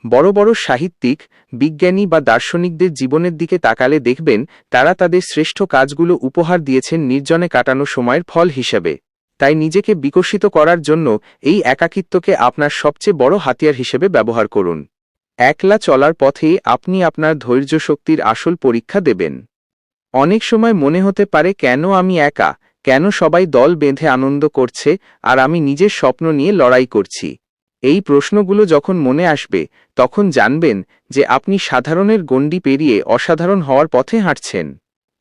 A: বড় বড় সাহিত্যিক, বিজ্ঞানী বা দার্শনিকদের জীবনের দিকে তাকালে দেখবেন তারা তাদের শ্রেষ্ঠ কাজগুলো উপহার দিয়েছেন নির্জনে কাটানো সময়ের ফল হিসেবে। তাই নিজেকে বিকশিত করার জন্য এই একাকিত্বকে আপনার সবচেয়ে বড় হাতিয়ার হিসেবে ব্যবহার করুন। একলা চলার পথে আপনি আপনার ধৈর্য শক্তির আসল পরীক্ষা দেবেন। অনেক সময় মনে হতে পারে, কেন আমি একা, কেন সবাই দল বেঁধে আনন্দ করছে আর আমি নিজের স্বপ্ন নিয়ে লড়াই করছি। এই প্রশ্নগুলো যখন মনে আসবে তখন জানবেন যে আপনি সাধারণের গণ্ডি পেরিয়ে অসাধারণ হওয়ার পথে হাঁটছেন।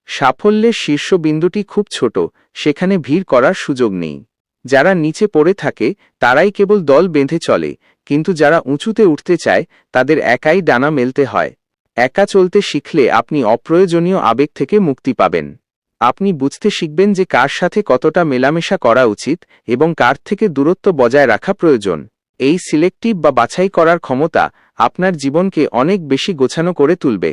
A: সাফল্যের শীর্ষবিন্দুটি খুব ছোট, সেখানে ভিড় করার সুযোগ নেই। যারা নিচে পড়ে থাকে তারাই কেবল দল বেঁধে চলে, কিন্তু যারা উঁচুতে উঠতে চায় তাদের একাই ডানা মেলতে হয়। একা চলতে শিখলে আপনি অপ্রয়োজনীয় আবেগ থেকে মুক্তি পাবেন। আপনি বুঝতে শিখবেন যে কার সাথে কতটা মেলামেশা করা উচিত এবং কার থেকে দূরত্ব বজায় রাখা প্রয়োজন। এই সিলেক্টিভ বা বাছাই করার ক্ষমতা আপনার জীবনকে অনেক বেশি গোছানো করে তুলবে।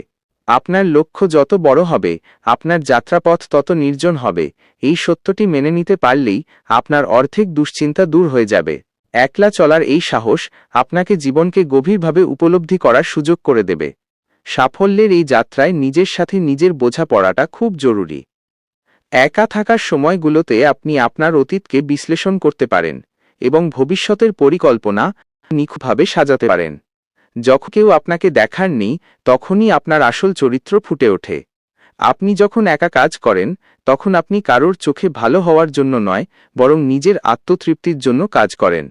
A: আপনার লক্ষ্য যত বড় হবে আপনার যাত্রাপথ তত নির্জন হবে। এই সত্যটি মেনে নিতে পারলেই আপনার অর্ধেক দুশ্চিন্তা দূর হয়ে যাবে। একলা চলার এই সাহস আপনাকে জীবনকে গভীরভাবে উপলব্ধি করার সুযোগ করে দেবে। সাফল্যের এই যাত্রায় নিজের সাথে নিজের বোঝাপড়াটা খুব জরুরি। একা থাকার সময়গুলোতে আপনি আপনার অতীতকে বিশ্লেষণ করতে পারেন এবং ভবিষ্যতের পরিকল্পনা নিখুঁতভাবে সাজাতে পারেন। যখন কেউ আপনাকে দেখার নেই, তখনই আপনার আসল চরিত্র ফুটে ওঠে। আপনি যখন একা কাজ করেন, তখন আপনি কারোর চোখে ভালো হওয়ার জন্য নয়, বরং নিজের আত্মতৃপ্তির জন্য কাজ করেন।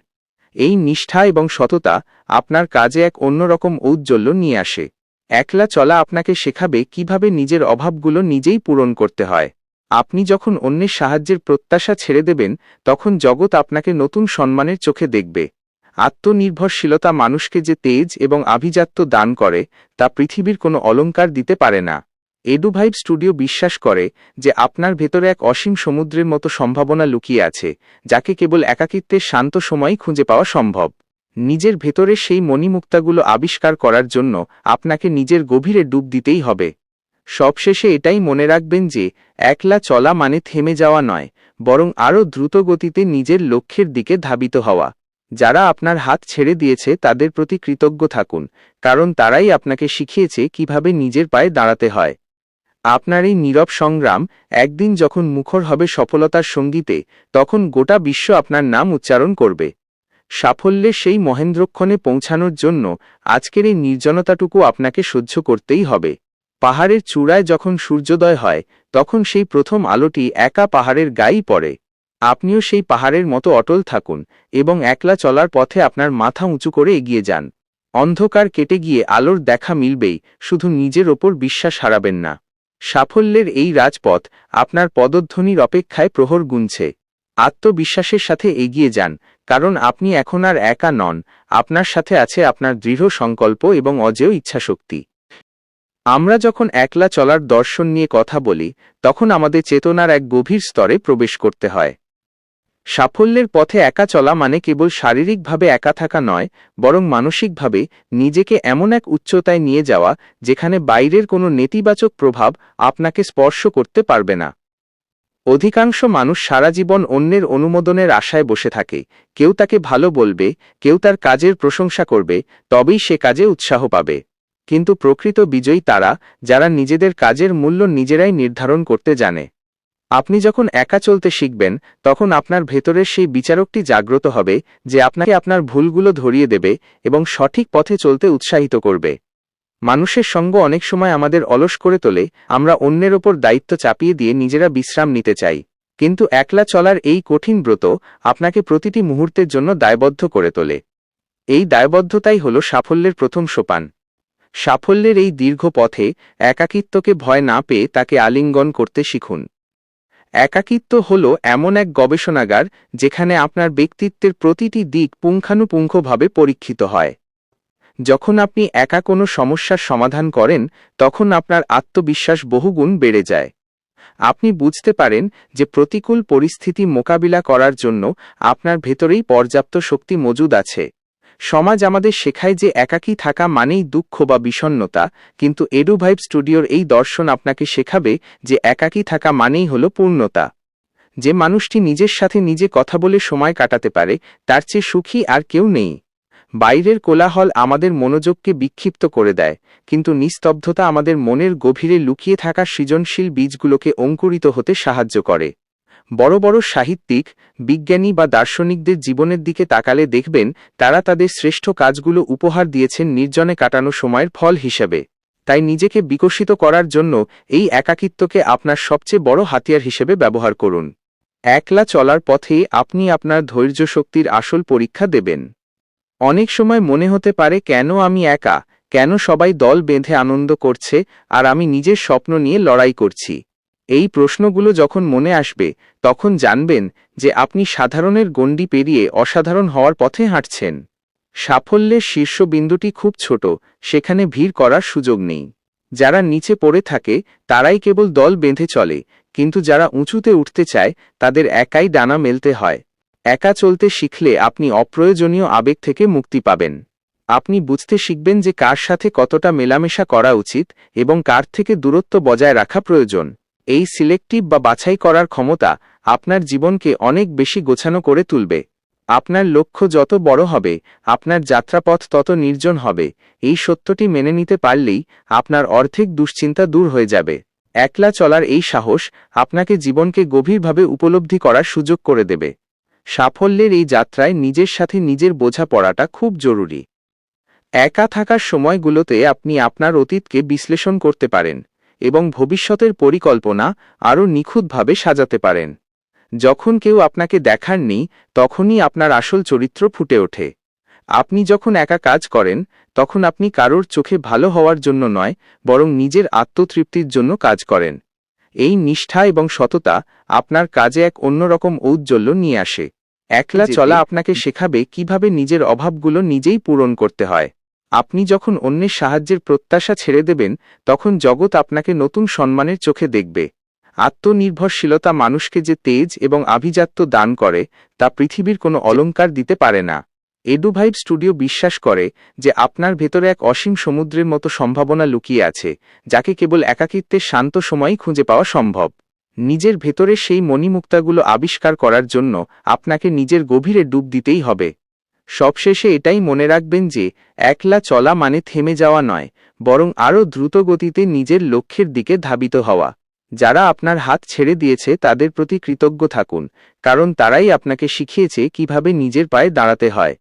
A: এই নিষ্ঠা এবং সততা আপনার কাজে এক অন্যরকম ঔজ্জ্বল্য নিয়ে আসে। একলা চলা আপনাকে শেখাবে কিভাবে নিজের অভাবগুলো নিজেই পূরণ করতে হয়। আপনি যখন অন্যের সাহায্যের প্রত্যাশা ছেড়ে দেবেন, তখন জগৎ আপনাকে নতুন সম্মানের চোখে দেখবে। আত্মনির্ভরশীলতা মানুষকে যে তেজ এবং আভিজাত্য দান করে, তা পৃথিবীর কোনো অলংকার দিতে পারে না। এডুভাইব স্টুডিও বিশ্বাস করে যে আপনার ভেতরে এক অসীম সমুদ্রের মতো সম্ভাবনা লুকিয়ে আছে, যাকে কেবল একাকিত্বের শান্ত সময়ই খুঁজে পাওয়া সম্ভব। নিজের ভেতরে সেই মণিমুক্তাগুলো আবিষ্কার করার জন্য আপনাকে নিজের গভীরে ডুব দিতেই হবে। সবশেষে এটাই মনে রাখবেন যে একলা চলা মানে থেমে যাওয়া নয়, বরং আরও দ্রুত গতিতে নিজের লক্ষ্যের দিকে ধাবিত হওয়া। যারা আপনার হাত ছেড়ে দিয়েছে তাদের প্রতি কৃতজ্ঞ থাকুন, কারণ তারাই আপনাকে শিখিয়েছে কিভাবে নিজের পায়ে দাঁড়াতে হয়। আপনার এই নীরব সংগ্রাম একদিন যখন মুখর হবে সফলতার সঙ্গীতে, তখন গোটা বিশ্ব আপনার নাম উচ্চারণ করবে। সাফল্যের সেই মহেন্দ্রক্ষণে পৌঁছানোর জন্য আজকের এই নির্জনতাটুকু আপনাকে সহ্য করতেই হবে। পাহাড়ের চূড়ায় যখন সূর্যোদয় হয়, তখন সেই প্রথম আলোটি একা পাহাড়ের গায়েই পড়ে। আপনিও সেই পাহাড়ের মতো অটল থাকুন এবং একলা চলার পথে আপনার মাথা উঁচু করে এগিয়ে যান। অন্ধকার কেটে গিয়ে আলোর দেখা মিলবেই, শুধু নিজের ওপর বিশ্বাস হারাবেন না। সাফল্যের এই রাজপথ আপনার পদধ্বনির অপেক্ষায় প্রহর গুনছে। আত্মবিশ্বাসের সাথে এগিয়ে যান, কারণ আপনি এখন আর একা নন, আপনার সাথে আছে আপনার দৃঢ় সংকল্প এবং অজেয় ইচ্ছাশক্তি। আমরা যখন একলা চলার দর্শন নিয়ে কথা বলি, তখন আমাদের চেতনার এক গভীর স্তরে প্রবেশ করতে হয়। সাফল্যের পথে একা চলা মানে কেবল শারীরিকভাবে একা থাকা নয়, বরং মানসিকভাবে নিজেকে এমন এক উচ্চতায় নিয়ে যাওয়া যেখানে বাইরের কোনো নেতিবাচক প্রভাব আপনাকে স্পর্শ করতে পারবে না। অধিকাংশ মানুষ সারা জীবন অন্যের অনুমোদনের আশায় বসে থাকে। কেউ তাকে ভালো বলবে, কেউ তার কাজের প্রশংসা করবে, তবেই সে কাজে উৎসাহ পাবে। কিন্তু প্রকৃত বিজয়ী তারা, যারা নিজেদের কাজের মূল্য নিজেরাই নির্ধারণ করতে জানে। আপনি যখন একা চলতে শিখবেন, তখন আপনার ভেতরের সেই বিচারকটি জাগ্রত হবে, যে আপনাকে আপনার ভুলগুলো ধরিয়ে দেবে এবং সঠিক পথে চলতে উৎসাহিত করবে। মানুষের সঙ্গ অনেক সময় আমাদের অলস করে তোলে, আমরা অন্যের ওপর দায়িত্ব চাপিয়ে দিয়ে নিজেরা বিশ্রাম নিতে চাই। কিন্তু একলা চলার এই কঠিন ব্রত আপনাকে প্রতিটি মুহূর্তের জন্য দায়বদ্ধ করে তোলে। এই দায়বদ্ধতাই হল সাফল্যের প্রথম সোপান। সাফল্যের এই দীর্ঘ পথে একাকিত্বকে ভয় না পেয়ে তাকে আলিঙ্গন করতে শিখুন। একাকিত্ব হল এমন এক গবেষণাগার যেখানে আপনার ব্যক্তিত্বের প্রতিটি দিক পুঙ্খানুপুঙ্খভাবে পরীক্ষিত হয়। যখন আপনি একা কোনো সমস্যার সমাধান করেন, তখন আপনার আত্মবিশ্বাস বহুগুণ বেড়ে যায়। আপনি বুঝতে পারেন যে প্রতিকূল পরিস্থিতি মোকাবিলা করার জন্য আপনার ভেতরেই পর্যাপ্ত শক্তি মজুদ আছে। সমাজ আমাদের শেখায় যে একাকী থাকা মানেই দুঃখ বা বিষণ্ণতা, কিন্তু এডুভাইব স্টুডিওর এই দর্শন আপনাকে শেখাবে যে একাকী থাকা মানেই হল পূর্ণতা। যে মানুষটি নিজের সাথে নিজে কথা বলে সময় কাটাতে পারে, তার চেয়ে সুখী আর কেউ নেই। বাইরের কোলাহল আমাদের মনোযোগকে বিক্ষিপ্ত করে দেয়, কিন্তু নিস্তব্ধতা আমাদের মনের গভীরে লুকিয়ে থাকা সৃজনশীল বীজগুলোকে অঙ্কুরিত হতে সাহায্য করে। বড় বড় সাহিত্যিক, বিজ্ঞানী বা দার্শনিকদের জীবনের দিকে তাকালে দেখবেন তারা তাদের শ্রেষ্ঠ কাজগুলো উপহার দিয়েছেন নির্জনে কাটানো সময়ের ফল হিসেবে। তাই নিজেকে বিকশিত করার জন্য এই একাকিত্বকে আপনার সবচেয়ে বড় হাতিয়ার হিসেবে ব্যবহার করুন। একলা চলার পথে আপনি আপনার ধৈর্য শক্তির আসল পরীক্ষা দেবেন। অনেক সময় মনে হতে পারে, কেন আমি একা, কেন সবাই দল বেঁধে আনন্দ করছে আর আমি নিজের স্বপ্ন নিয়ে লড়াই করছি। এই প্রশ্নগুলো যখন মনে আসবে, তখন জানবেন যে আপনি সাধারণের গণ্ডি পেরিয়ে অসাধারণ হওয়ার পথে হাঁটছেন। সাফল্যের শীর্ষবিন্দুটি খুব ছোট, সেখানে ভিড় করার সুযোগ নেই। যারা নিচে পড়ে থাকে তারাই কেবল দল বেঁধে চলে, কিন্তু যারা উঁচুতে উঠতে চায় তাদের একাই ডানা মেলতে হয়। একা চলতে শিখলে আপনি অপ্রয়োজনীয় আবেগ থেকে মুক্তি পাবেন। আপনি বুঝতে শিখবেন যে কার সাথে কতটা মেলামেশা করা উচিত এবং কার থেকে দূরত্ব বজায় রাখা প্রয়োজন। এই সিলেক্টিভ বা বাছাই করার ক্ষমতা আপনার জীবনকে অনেক বেশি গোছানো করে তুলবে। আপনার লক্ষ্য যত বড় হবে, আপনার যাত্রাপথ তত নির্জন হবে। এই সত্যটি মেনে নিতে পারলেই আপনার অর্ধেক দুশ্চিন্তা দূর হয়ে যাবে। একলা চলার এই সাহস আপনাকে জীবনকে গভীরভাবে উপলব্ধি করার সুযোগ করে দেবে। সাফল্যের এই যাত্রায় নিজের সাথে নিজের বোঝাপড়াটা খুব জরুরি। একা থাকার সময়গুলোতে আপনি আপনার অতীতকে বিশ্লেষণ করতে পারেন এবং ভবিষ্যতের পরিকল্পনা আরও নিখুঁতভাবে সাজাতে পারেন। যখন কেউ আপনাকে দেখার নেই, তখনই আপনার আসল চরিত্র ফুটে ওঠে। আপনি যখন একা কাজ করেন, তখন আপনি কারোর চোখে ভালো হওয়ার জন্য নয়, বরং নিজের আত্মতৃপ্তির জন্য কাজ করেন। এই নিষ্ঠা এবং সততা আপনার কাজে এক অন্যরকম ঔজ্জ্বল্য নিয়ে আসে। একলা চলা আপনাকে শেখাবে কিভাবে নিজের অভাবগুলো নিজেই পূরণ করতে হয়। আপনি যখন অন্যের সাহায্যের প্রত্যাশা ছেড়ে দেবেন, তখন জগৎ আপনাকে নতুন সম্মানের চোখে দেখবে। আত্মনির্ভরশীলতা মানুষকে যে তেজ এবং আভিজাত্য দান করে, তা পৃথিবীর কোনো অলংকার দিতে পারে না। এডুভাইব স্টুডিও বিশ্বাস করে যে আপনার ভেতরে এক অসীম সমুদ্রের মতো সম্ভাবনা লুকিয়ে আছে, যাকে কেবল একাকিত্বের শান্ত সময়ই খুঁজে পাওয়া সম্ভব। নিজের ভেতরে সেই মণিমুক্তাগুলো আবিষ্কার করার জন্য আপনাকে নিজের গভীরে ডুব দিতেই হবে। সবশেষে এটাই মনে রাখবেন যে একলা চলা মানে থেমে যাওয়া নয়, বরং আরও দ্রুত গতিতে নিজের লক্ষ্যের দিকে ধাবিত হওয়া। যারা আপনার হাত ছেড়ে দিয়েছে তাদের প্রতি কৃতজ্ঞ থাকুন, কারণ তারাই আপনাকে শিখিয়েছে কিভাবে নিজের পায়ে দাঁড়াতে হয়।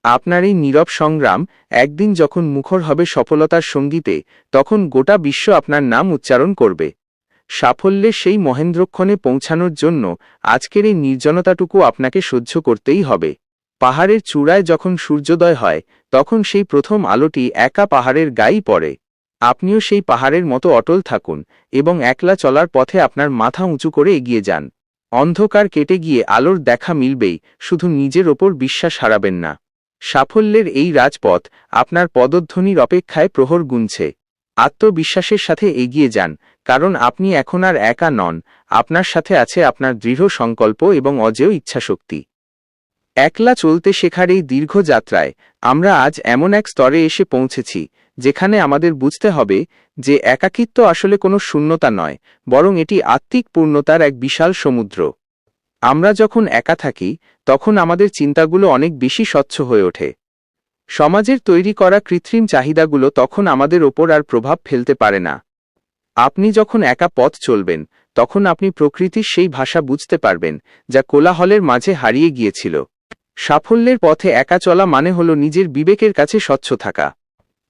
A: আপনার এই নীরব সংগ্রাম একদিন যখন মুখর হবে সফলতার সঙ্গীতে, তখন গোটা বিশ্ব আপনার নাম উচ্চারণ করবে। সাফল্যের সেই মহেন্দ্রক্ষণে পৌঁছানোর জন্য আজকের এই নির্জনতাটুকু আপনাকে সহ্য করতেই হবে। পাহাড়ের চূড়ায় যখন সূর্যোদয় হয়, তখন সেই প্রথম আলোটি একা পাহাড়ের গায়েই পড়ে। আপনিও সেই পাহাড়ের মতো অটল থাকুন এবং একলা চলার পথে আপনার মাথা উঁচু করে এগিয়ে যান। অন্ধকার কেটে গিয়ে আলোর দেখা মিলবেই, শুধু নিজের ওপর বিশ্বাস হারাবেন না। সাফল্যের এই রাজপথ আপনার পদধ্বনির অপেক্ষায় প্রহর গুনছে। আত্মবিশ্বাসের সাথে এগিয়ে যান, কারণ আপনি এখন আর একা নন। আপনার সাথে আছে আপনার দৃঢ় সংকল্প এবং অজেয় ইচ্ছাশক্তি। একলা চলতে শেখার এই দীর্ঘ যাত্রায় আমরা আজ এমন এক স্তরে এসে পৌঁছেছি, যেখানে আমাদের বুঝতে হবে যে একাকিত্ব আসলে কোনো শূন্যতা নয়, বরং এটি আত্মিক পূর্ণতার এক বিশাল সমুদ্র। আমরা যখন একা থাকি, তখন আমাদের চিন্তাগুলো অনেক বেশি স্বচ্ছ হয়ে ওঠে। সমাজের তৈরি করা কৃত্রিম চাহিদাগুলো তখন আমাদের ওপর আর প্রভাব ফেলতে পারে না। আপনি যখন একা পথ চলবেন, তখন আপনি প্রকৃতির সেই ভাষা বুঝতে পারবেন, যা কোলাহলের মাঝে হারিয়ে গিয়েছিল। সাফল্যের পথে একা চলা মানে হলো নিজের বিবেকের কাছে স্বচ্ছ থাকা।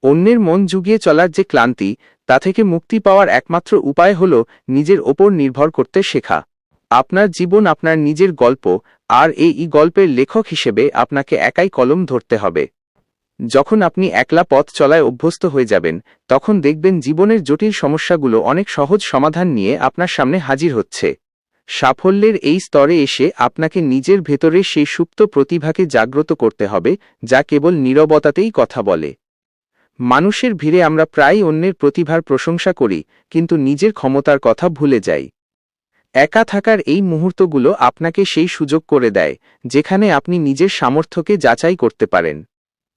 A: অন্যের মন জুগিয়ে চলার যে ক্লান্তি, তা থেকে মুক্তি পাওয়ার একমাত্র উপায় হল নিজের ওপর নির্ভর করতে শেখা। আপনার জীবন আপনার নিজের গল্প, আর এই গল্পের লেখক হিসেবে আপনাকে একাই কলম ধরতে হবে। যখন আপনি একলা পথ চলায় অভ্যস্ত হয়ে যাবেন, তখন দেখবেন জীবনের জটিল সমস্যাগুলো অনেক সহজ সমাধান নিয়ে আপনার সামনে হাজির হচ্ছে। সাফল্যের এই স্তরে এসে আপনাকে নিজের ভেতরে সেই সুপ্ত প্রতিভাকে জাগ্রত করতে হবে, যা কেবল নীরবতাতেই কথা বলে। মানুষের ভিড়ে আমরা প্রায়ই অন্যের প্রতিভার প্রশংসা করি, কিন্তু নিজের ক্ষমতার কথা ভুলে যাই। একা থাকার এই মুহূর্তগুলো আপনাকে সেই সুযোগ করে দেয়, যেখানে আপনি নিজের সামর্থ্যকে যাচাই করতে পারেন।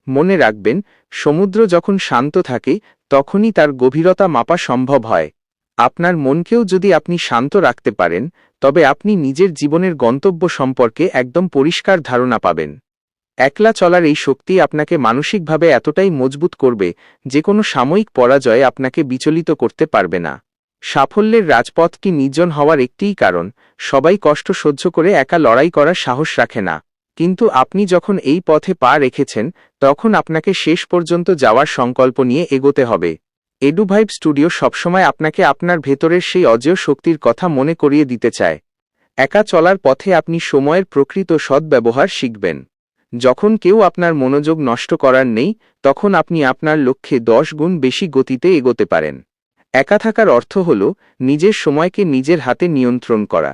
A: মনে রাখবেন, সমুদ্র যখন শান্ত থাকে, তখনই তার গভীরতা মাপা সম্ভব হয়। আপনার মনকেও যদি আপনি শান্ত রাখতে পারেন, তবে আপনি নিজের জীবনের গন্তব্য সম্পর্কে একদম পরিষ্কার ধারণা পাবেন। একলা চলার এই শক্তি আপনাকে মানসিকভাবে এতটাই মজবুত করবে যে কোনো সাময়িক পরাজয় আপনাকে বিচলিত করতে পারবে না। সাফল্যের রাজপথটি নির্জন হওয়ার একটিই কারণ, সবাই কষ্ট সহ্য করে একা লড়াই করার সাহস রাখে না। কিন্তু আপনি যখন এই পথে পা রেখেছেন, তখন আপনাকে শেষ পর্যন্ত যাওয়ার সংকল্প নিয়ে এগোতে হবে। এডুভাইব স্টুডিও সবসময় আপনাকে আপনার ভেতরের সেই অজেয় শক্তির কথা মনে করিয়ে দিতে চায়। একা চলার পথে আপনি সময়ের প্রকৃত সদ্ব্যবহার শিখবেন। যখন কেউ আপনার মনোযোগ নষ্ট করার নেই, তখন আপনি আপনার লক্ষ্যে 10 গুণ বেশি গতিতে এগোতে পারেন। একা থাকার অর্থ হল নিজের সময়কে নিজের হাতে নিয়ন্ত্রণ করা।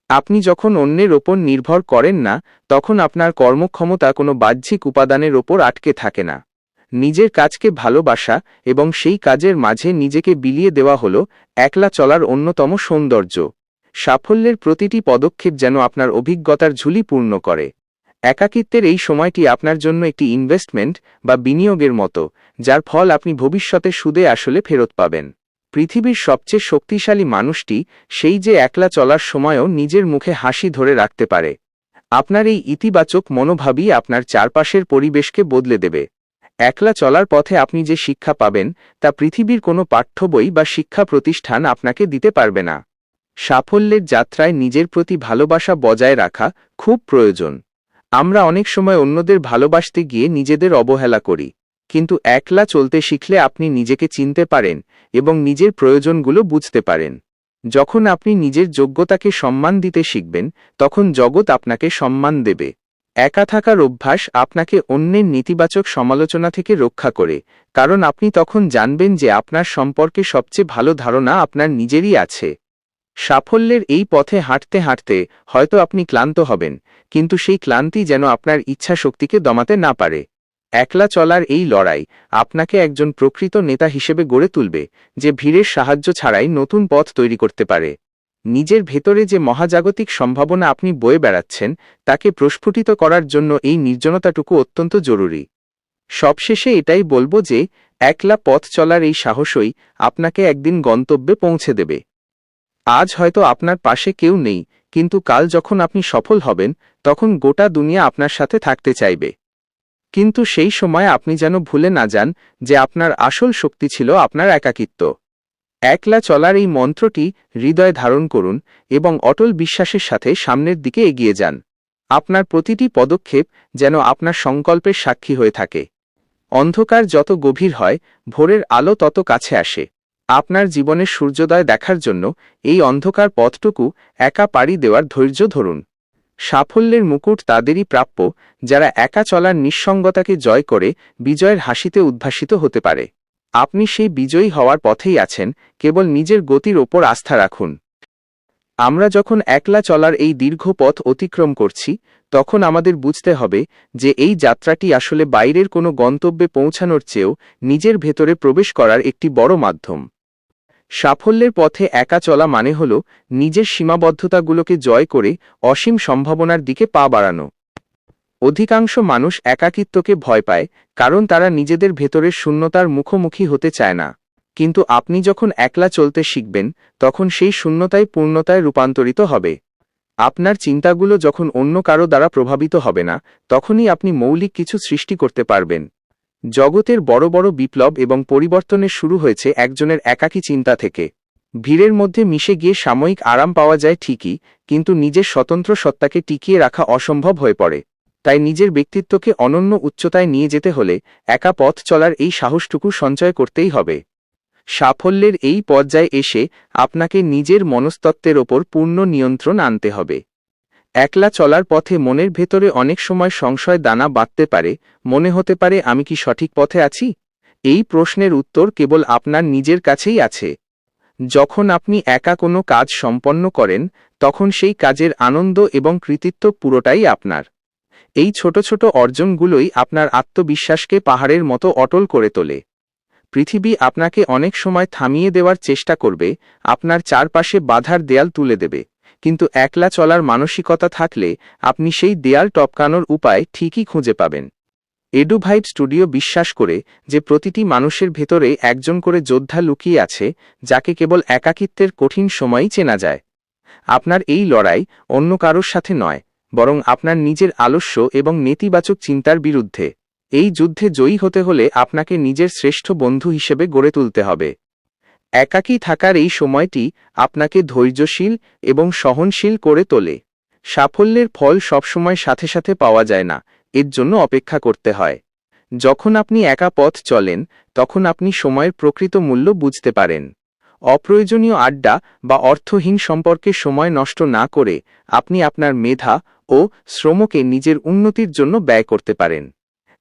A: আপনি যখন অন্যের ওপর নির্ভর করেন না, তখন আপনার কর্মক্ষমতা কোনো বাহ্যিক উপাদানের ওপর আটকে থাকে না। নিজের কাজকে ভালোবাসা এবং সেই কাজের মাঝে নিজেকে বিলিয়ে দেওয়া হল একলা চলার অন্যতম সৌন্দর্য। সাফল্যের প্রতিটি পদক্ষেপ যেন আপনার অভিজ্ঞতার ঝুলি পূর্ণ করে। একাকিত্বের এই সময়টি আপনার জন্য একটি ইনভেস্টমেন্ট বা বিনিয়োগের মতো, যার ফল আপনি ভবিষ্যতে সুদে আসলে ফেরত পাবেন। পৃথিবীর সবচেয়ে শক্তিশালী মানুষটি সেই যে একলা চলার সময়ও নিজের মুখে হাসি ধরে রাখতে পারে। আপনার এই ইতিবাচক মনোভাবই আপনার চারপাশের পরিবেশকে বদলে দেবে। একলা চলার পথে আপনি যে শিক্ষা পাবেন তা পৃথিবীর কোনো পাঠ্য বই বা শিক্ষা প্রতিষ্ঠান আপনাকে দিতে পারবে না। সাফল্যের যাত্রায় নিজের প্রতি ভালোবাসা বজায় রাখা খুব প্রয়োজন। আমরা অনেক সময় অন্যদের ভালোবাসতে গিয়ে নিজেদের অবহেলা করি, কিন্তু একলা চলতে শিখলে আপনি নিজেকে চিনতে পারেন এবং নিজের প্রয়োজনগুলো বুঝতে পারেন। যখন আপনি নিজের যোগ্যতাকে সম্মান দিতে শিখবেন, তখন জগৎ আপনাকে সম্মান দেবে। একা থাকার অভ্যাস আপনাকে অন্যের নেতিবাচক সমালোচনা থেকে রক্ষা করে, কারণ আপনি তখন জানবেন যে আপনার সম্পর্কে সবচেয়ে ভালো ধারণা আপনার নিজেরই আছে। সাফল্যের এই পথে হাঁটতে হাঁটতে হয়তো আপনি ক্লান্ত হবেন, কিন্তু সেই ক্লান্তি যেন আপনার ইচ্ছা শক্তিকে দমাতে না পারে। একলা চলার এই লড়াই আপনাকে একজন প্রকৃত নেতা হিসেবে গড়ে তুলবে, যে ভিড়ের সাহায্য ছাড়াই নতুন পথ তৈরি করতে পারে। নিজের ভেতরে যে মহাজাগতিক সম্ভাবনা আপনি বয়ে বেড়াচ্ছেন তাকে প্রস্ফুটিত করার জন্য এই নির্জনতাটুকু অত্যন্ত জরুরি। সবশেষে এটাই বলবো যে একলা পথ চলার এই সাহসই আপনাকে একদিন গন্তব্যে পৌঁছে দেবে। আজ হয়তো আপনার পাশে কেউ নেই, কিন্তু কাল যখন আপনি সফল হবেন তখন গোটা দুনিয়া আপনার সাথে থাকতে চাইবে। কিন্তু সেই সময় আপনি যেন ভুলে না যান যে আপনার আসল শক্তি ছিল আপনার একাকিত্ব। একলা চলার এই মন্ত্রটি হৃদয়ে ধারণ করুন এবং অটল বিশ্বাসের সাথে সামনের দিকে এগিয়ে যান। আপনার প্রতিটি পদক্ষেপ যেন আপনার সংকল্পের সাক্ষী হয়ে থাকে। অন্ধকার যত গভীর হয়, ভোরের আলো তত কাছে আসে। আপনার জীবনের সূর্যোদয় দেখার জন্য এই অন্ধকার পথটুকু একা পাড়ি দেওয়ার ধৈর্য ধরুন। সাফল্যের মুকুট তাদেরই প্রাপ্য যারা একা চলার নিঃসঙ্গতাকে জয় করে বিজয়ের হাসিতে উদ্ভাসিত হতে পারে। আপনি সেই বিজয়ী হওয়ার পথেই আছেন, কেবল নিজের গতির ওপর আস্থা রাখুন। আমরা যখন একলা চলার এই দীর্ঘ পথ অতিক্রম করছি, তখন আমাদের বুঝতে হবে যে এই যাত্রাটি আসলে বাইরের কোনো গন্তব্যে পৌঁছানোর চেয়েও নিজের ভেতরে প্রবেশ করার একটি বড় মাধ্যম। সাফল্যের পথে একা চলা মানে হল নিজের সীমাবদ্ধতাগুলোকে জয় করে অসীম সম্ভাবনার দিকে পা বাড়ানো। অধিকাংশ মানুষ একাকিত্বকে ভয় পায়, কারণ তারা নিজেদের ভেতরের শূন্যতার মুখোমুখি হতে চায় না। কিন্তু আপনি যখন একলা চলতে শিখবেন, তখন সেই শূন্যতাই পূর্ণতায় রূপান্তরিত হবে। আপনার চিন্তাগুলো যখন অন্য কারো দ্বারা প্রভাবিত হবে না, তখনই আপনি মৌলিক কিছু সৃষ্টি করতে পারবেন। জগতের বড় বড় বিপ্লব এবং পরিবর্তনের শুরু হয়েছে একজনের একাকী চিন্তা থেকে। ভিড়ের মধ্যে মিশে গিয়ে সাময়িক আরাম পাওয়া যায় ঠিকই, কিন্তু নিজের স্বতন্ত্র সত্তাকে টিকিয়ে রাখা অসম্ভব হয়ে পড়ে। তাই নিজের ব্যক্তিত্বকে অনন্য উচ্চতায় নিয়ে যেতে হলে একা পথ চলার এই সাহসটুকু সঞ্চয় করতেই হবে। সাফল্যের এই পর্যায়ে এসে আপনাকে নিজের মনস্তত্ত্বের ওপর পূর্ণ নিয়ন্ত্রণ আনতে হবে। একলা চলার পথে মনের ভেতরে অনেক সময় সংশয় দানা বাঁধতে পারে। মনে হতে পারে, আমি কি সঠিক পথে আছি? এই প্রশ্নের উত্তর কেবল আপনার নিজের কাছেই আছে। যখন আপনি একা কোনো কাজ সম্পন্ন করেন, তখন সেই কাজের আনন্দ এবং কৃতিত্ব পুরোটাই আপনার। এই ছোট ছোট অর্জনগুলোই আপনার আত্মবিশ্বাসকে পাহাড়ের মতো অটল করে তোলে। পৃথিবী আপনাকে অনেক সময় থামিয়ে দেওয়ার চেষ্টা করবে, আপনার চারপাশে বাধার দেয়াল তুলে দেবে, কিন্তু একলা চলার মানসিকতা থাকলে আপনি সেই দেয়াল টপকানোর উপায় ঠিকই খুঁজে পাবেন। এডুভাইব স্টুডিও বিশ্বাস করে যে প্রতিটি মানুষের ভেতরে একজন করে যোদ্ধা লুকিয়ে আছে, যাকে কেবল একাকিত্বের কঠিন সময়ই চেনা যায়। আপনার এই লড়াই অন্য কারোর সাথে নয়, বরং আপনার নিজের আলস্য এবং নেতিবাচক চিন্তার বিরুদ্ধে। এই যুদ্ধে জয়ী হতে হলে আপনাকে নিজের শ্রেষ্ঠ বন্ধু হিসেবে গড়ে তুলতে হবে। একাকী থাকার এই সময়টি আপনাকে ধৈর্যশীল এবং সহনশীল করে তোলে। সাফল্যের ফল সবসময় সাথে সাথে পাওয়া যায় না, এর জন্য অপেক্ষা করতে হয়। যখন আপনি একা পথ চলেন, তখন আপনি সময়ের প্রকৃত মূল্য বুঝতে পারেন। অপ্রয়োজনীয় আড্ডা বা অর্থহীন সম্পর্কে সময় নষ্ট না করে আপনি আপনার মেধা ও শ্রমকে নিজের উন্নতির জন্য ব্যয় করতে পারেন।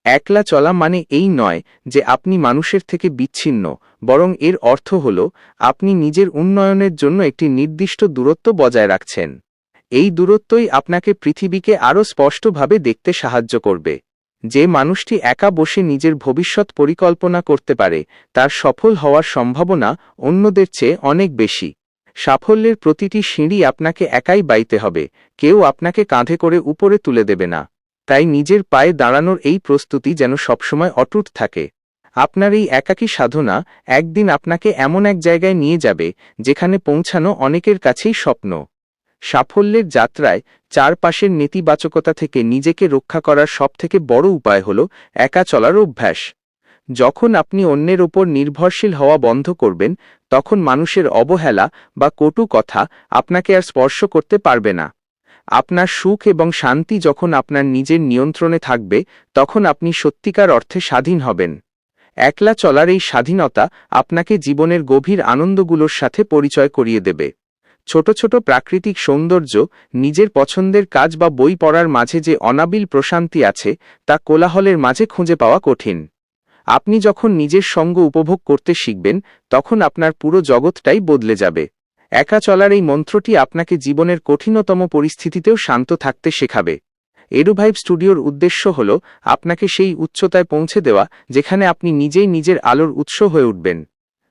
A: একলা চলা মানে এই নয় যে আপনি মানুষের থেকে বিচ্ছিন্ন, বরং এর অর্থ হল আপনি নিজের উন্নয়নের জন্য একটি নির্দিষ্ট দূরত্ব বজায় রাখছেন। এই দূরত্বই আপনাকে পৃথিবীকে আরও স্পষ্টভাবে দেখতে সাহায্য করবে। যে মানুষটি একা বসে নিজের ভবিষ্যৎ পরিকল্পনা করতে পারে, তার সফল হওয়ার সম্ভাবনা অন্যদের চেয়ে অনেক বেশি। সাফল্যের প্রতিটি সিঁড়ি আপনাকে একাই বাইতে হবে, কেউ আপনাকে কাঁধে করে উপরে তুলে দেবে না। তাই নিজের পায়ে দাঁড়ানোর এই প্রস্তুতি যেন সবসময় অটুট থাকে। আপনার এই একাকী সাধনা একদিন আপনাকে এমন এক জায়গায় নিয়ে যাবে যেখানে পৌঁছানো অনেকের কাছেই স্বপ্ন। সাফল্যের যাত্রায় চারপাশের নেতিবাচকতা থেকে নিজেকে রক্ষা করার সবথেকে বড় উপায় হল একা চলার অভ্যাস। যখন আপনি অন্যের ওপর নির্ভরশীল হওয়া বন্ধ করবেন, তখন মানুষের অবহেলা বা কটু কথা আপনাকে আর স্পর্শ করতে পারবে না। আপনার সুখ এবং শান্তি যখন আপনার নিজের নিয়ন্ত্রণে থাকবে, তখন আপনি সত্যিকার অর্থে স্বাধীন হবেন। একলা চলার এই স্বাধীনতা আপনাকে জীবনের গভীর আনন্দগুলোর সাথে পরিচয় করিয়ে দেবে। ছোট ছোট প্রাকৃতিক সৌন্দর্য, নিজের পছন্দের কাজ বা বই পড়ার মাঝে যে অনাবিল প্রশান্তি আছে, তা কোলাহলের মাঝে খুঁজে পাওয়া কঠিন। আপনি যখন নিজের সঙ্গ উপভোগ করতে শিখবেন, তখন আপনার পুরো জগৎটাই বদলে যাবে। একা চলার এই মন্ত্রটি আপনাকে জীবনের কঠিনতম পরিস্থিতিতেও শান্ত থাকতে শেখাবে। এডুভাইব স্টুডিওর উদ্দেশ্য হল আপনাকে সেই উচ্চতায় পৌঁছে দেওয়া যেখানে আপনি নিজেই নিজের আলোর উৎস হয়ে উঠবেন।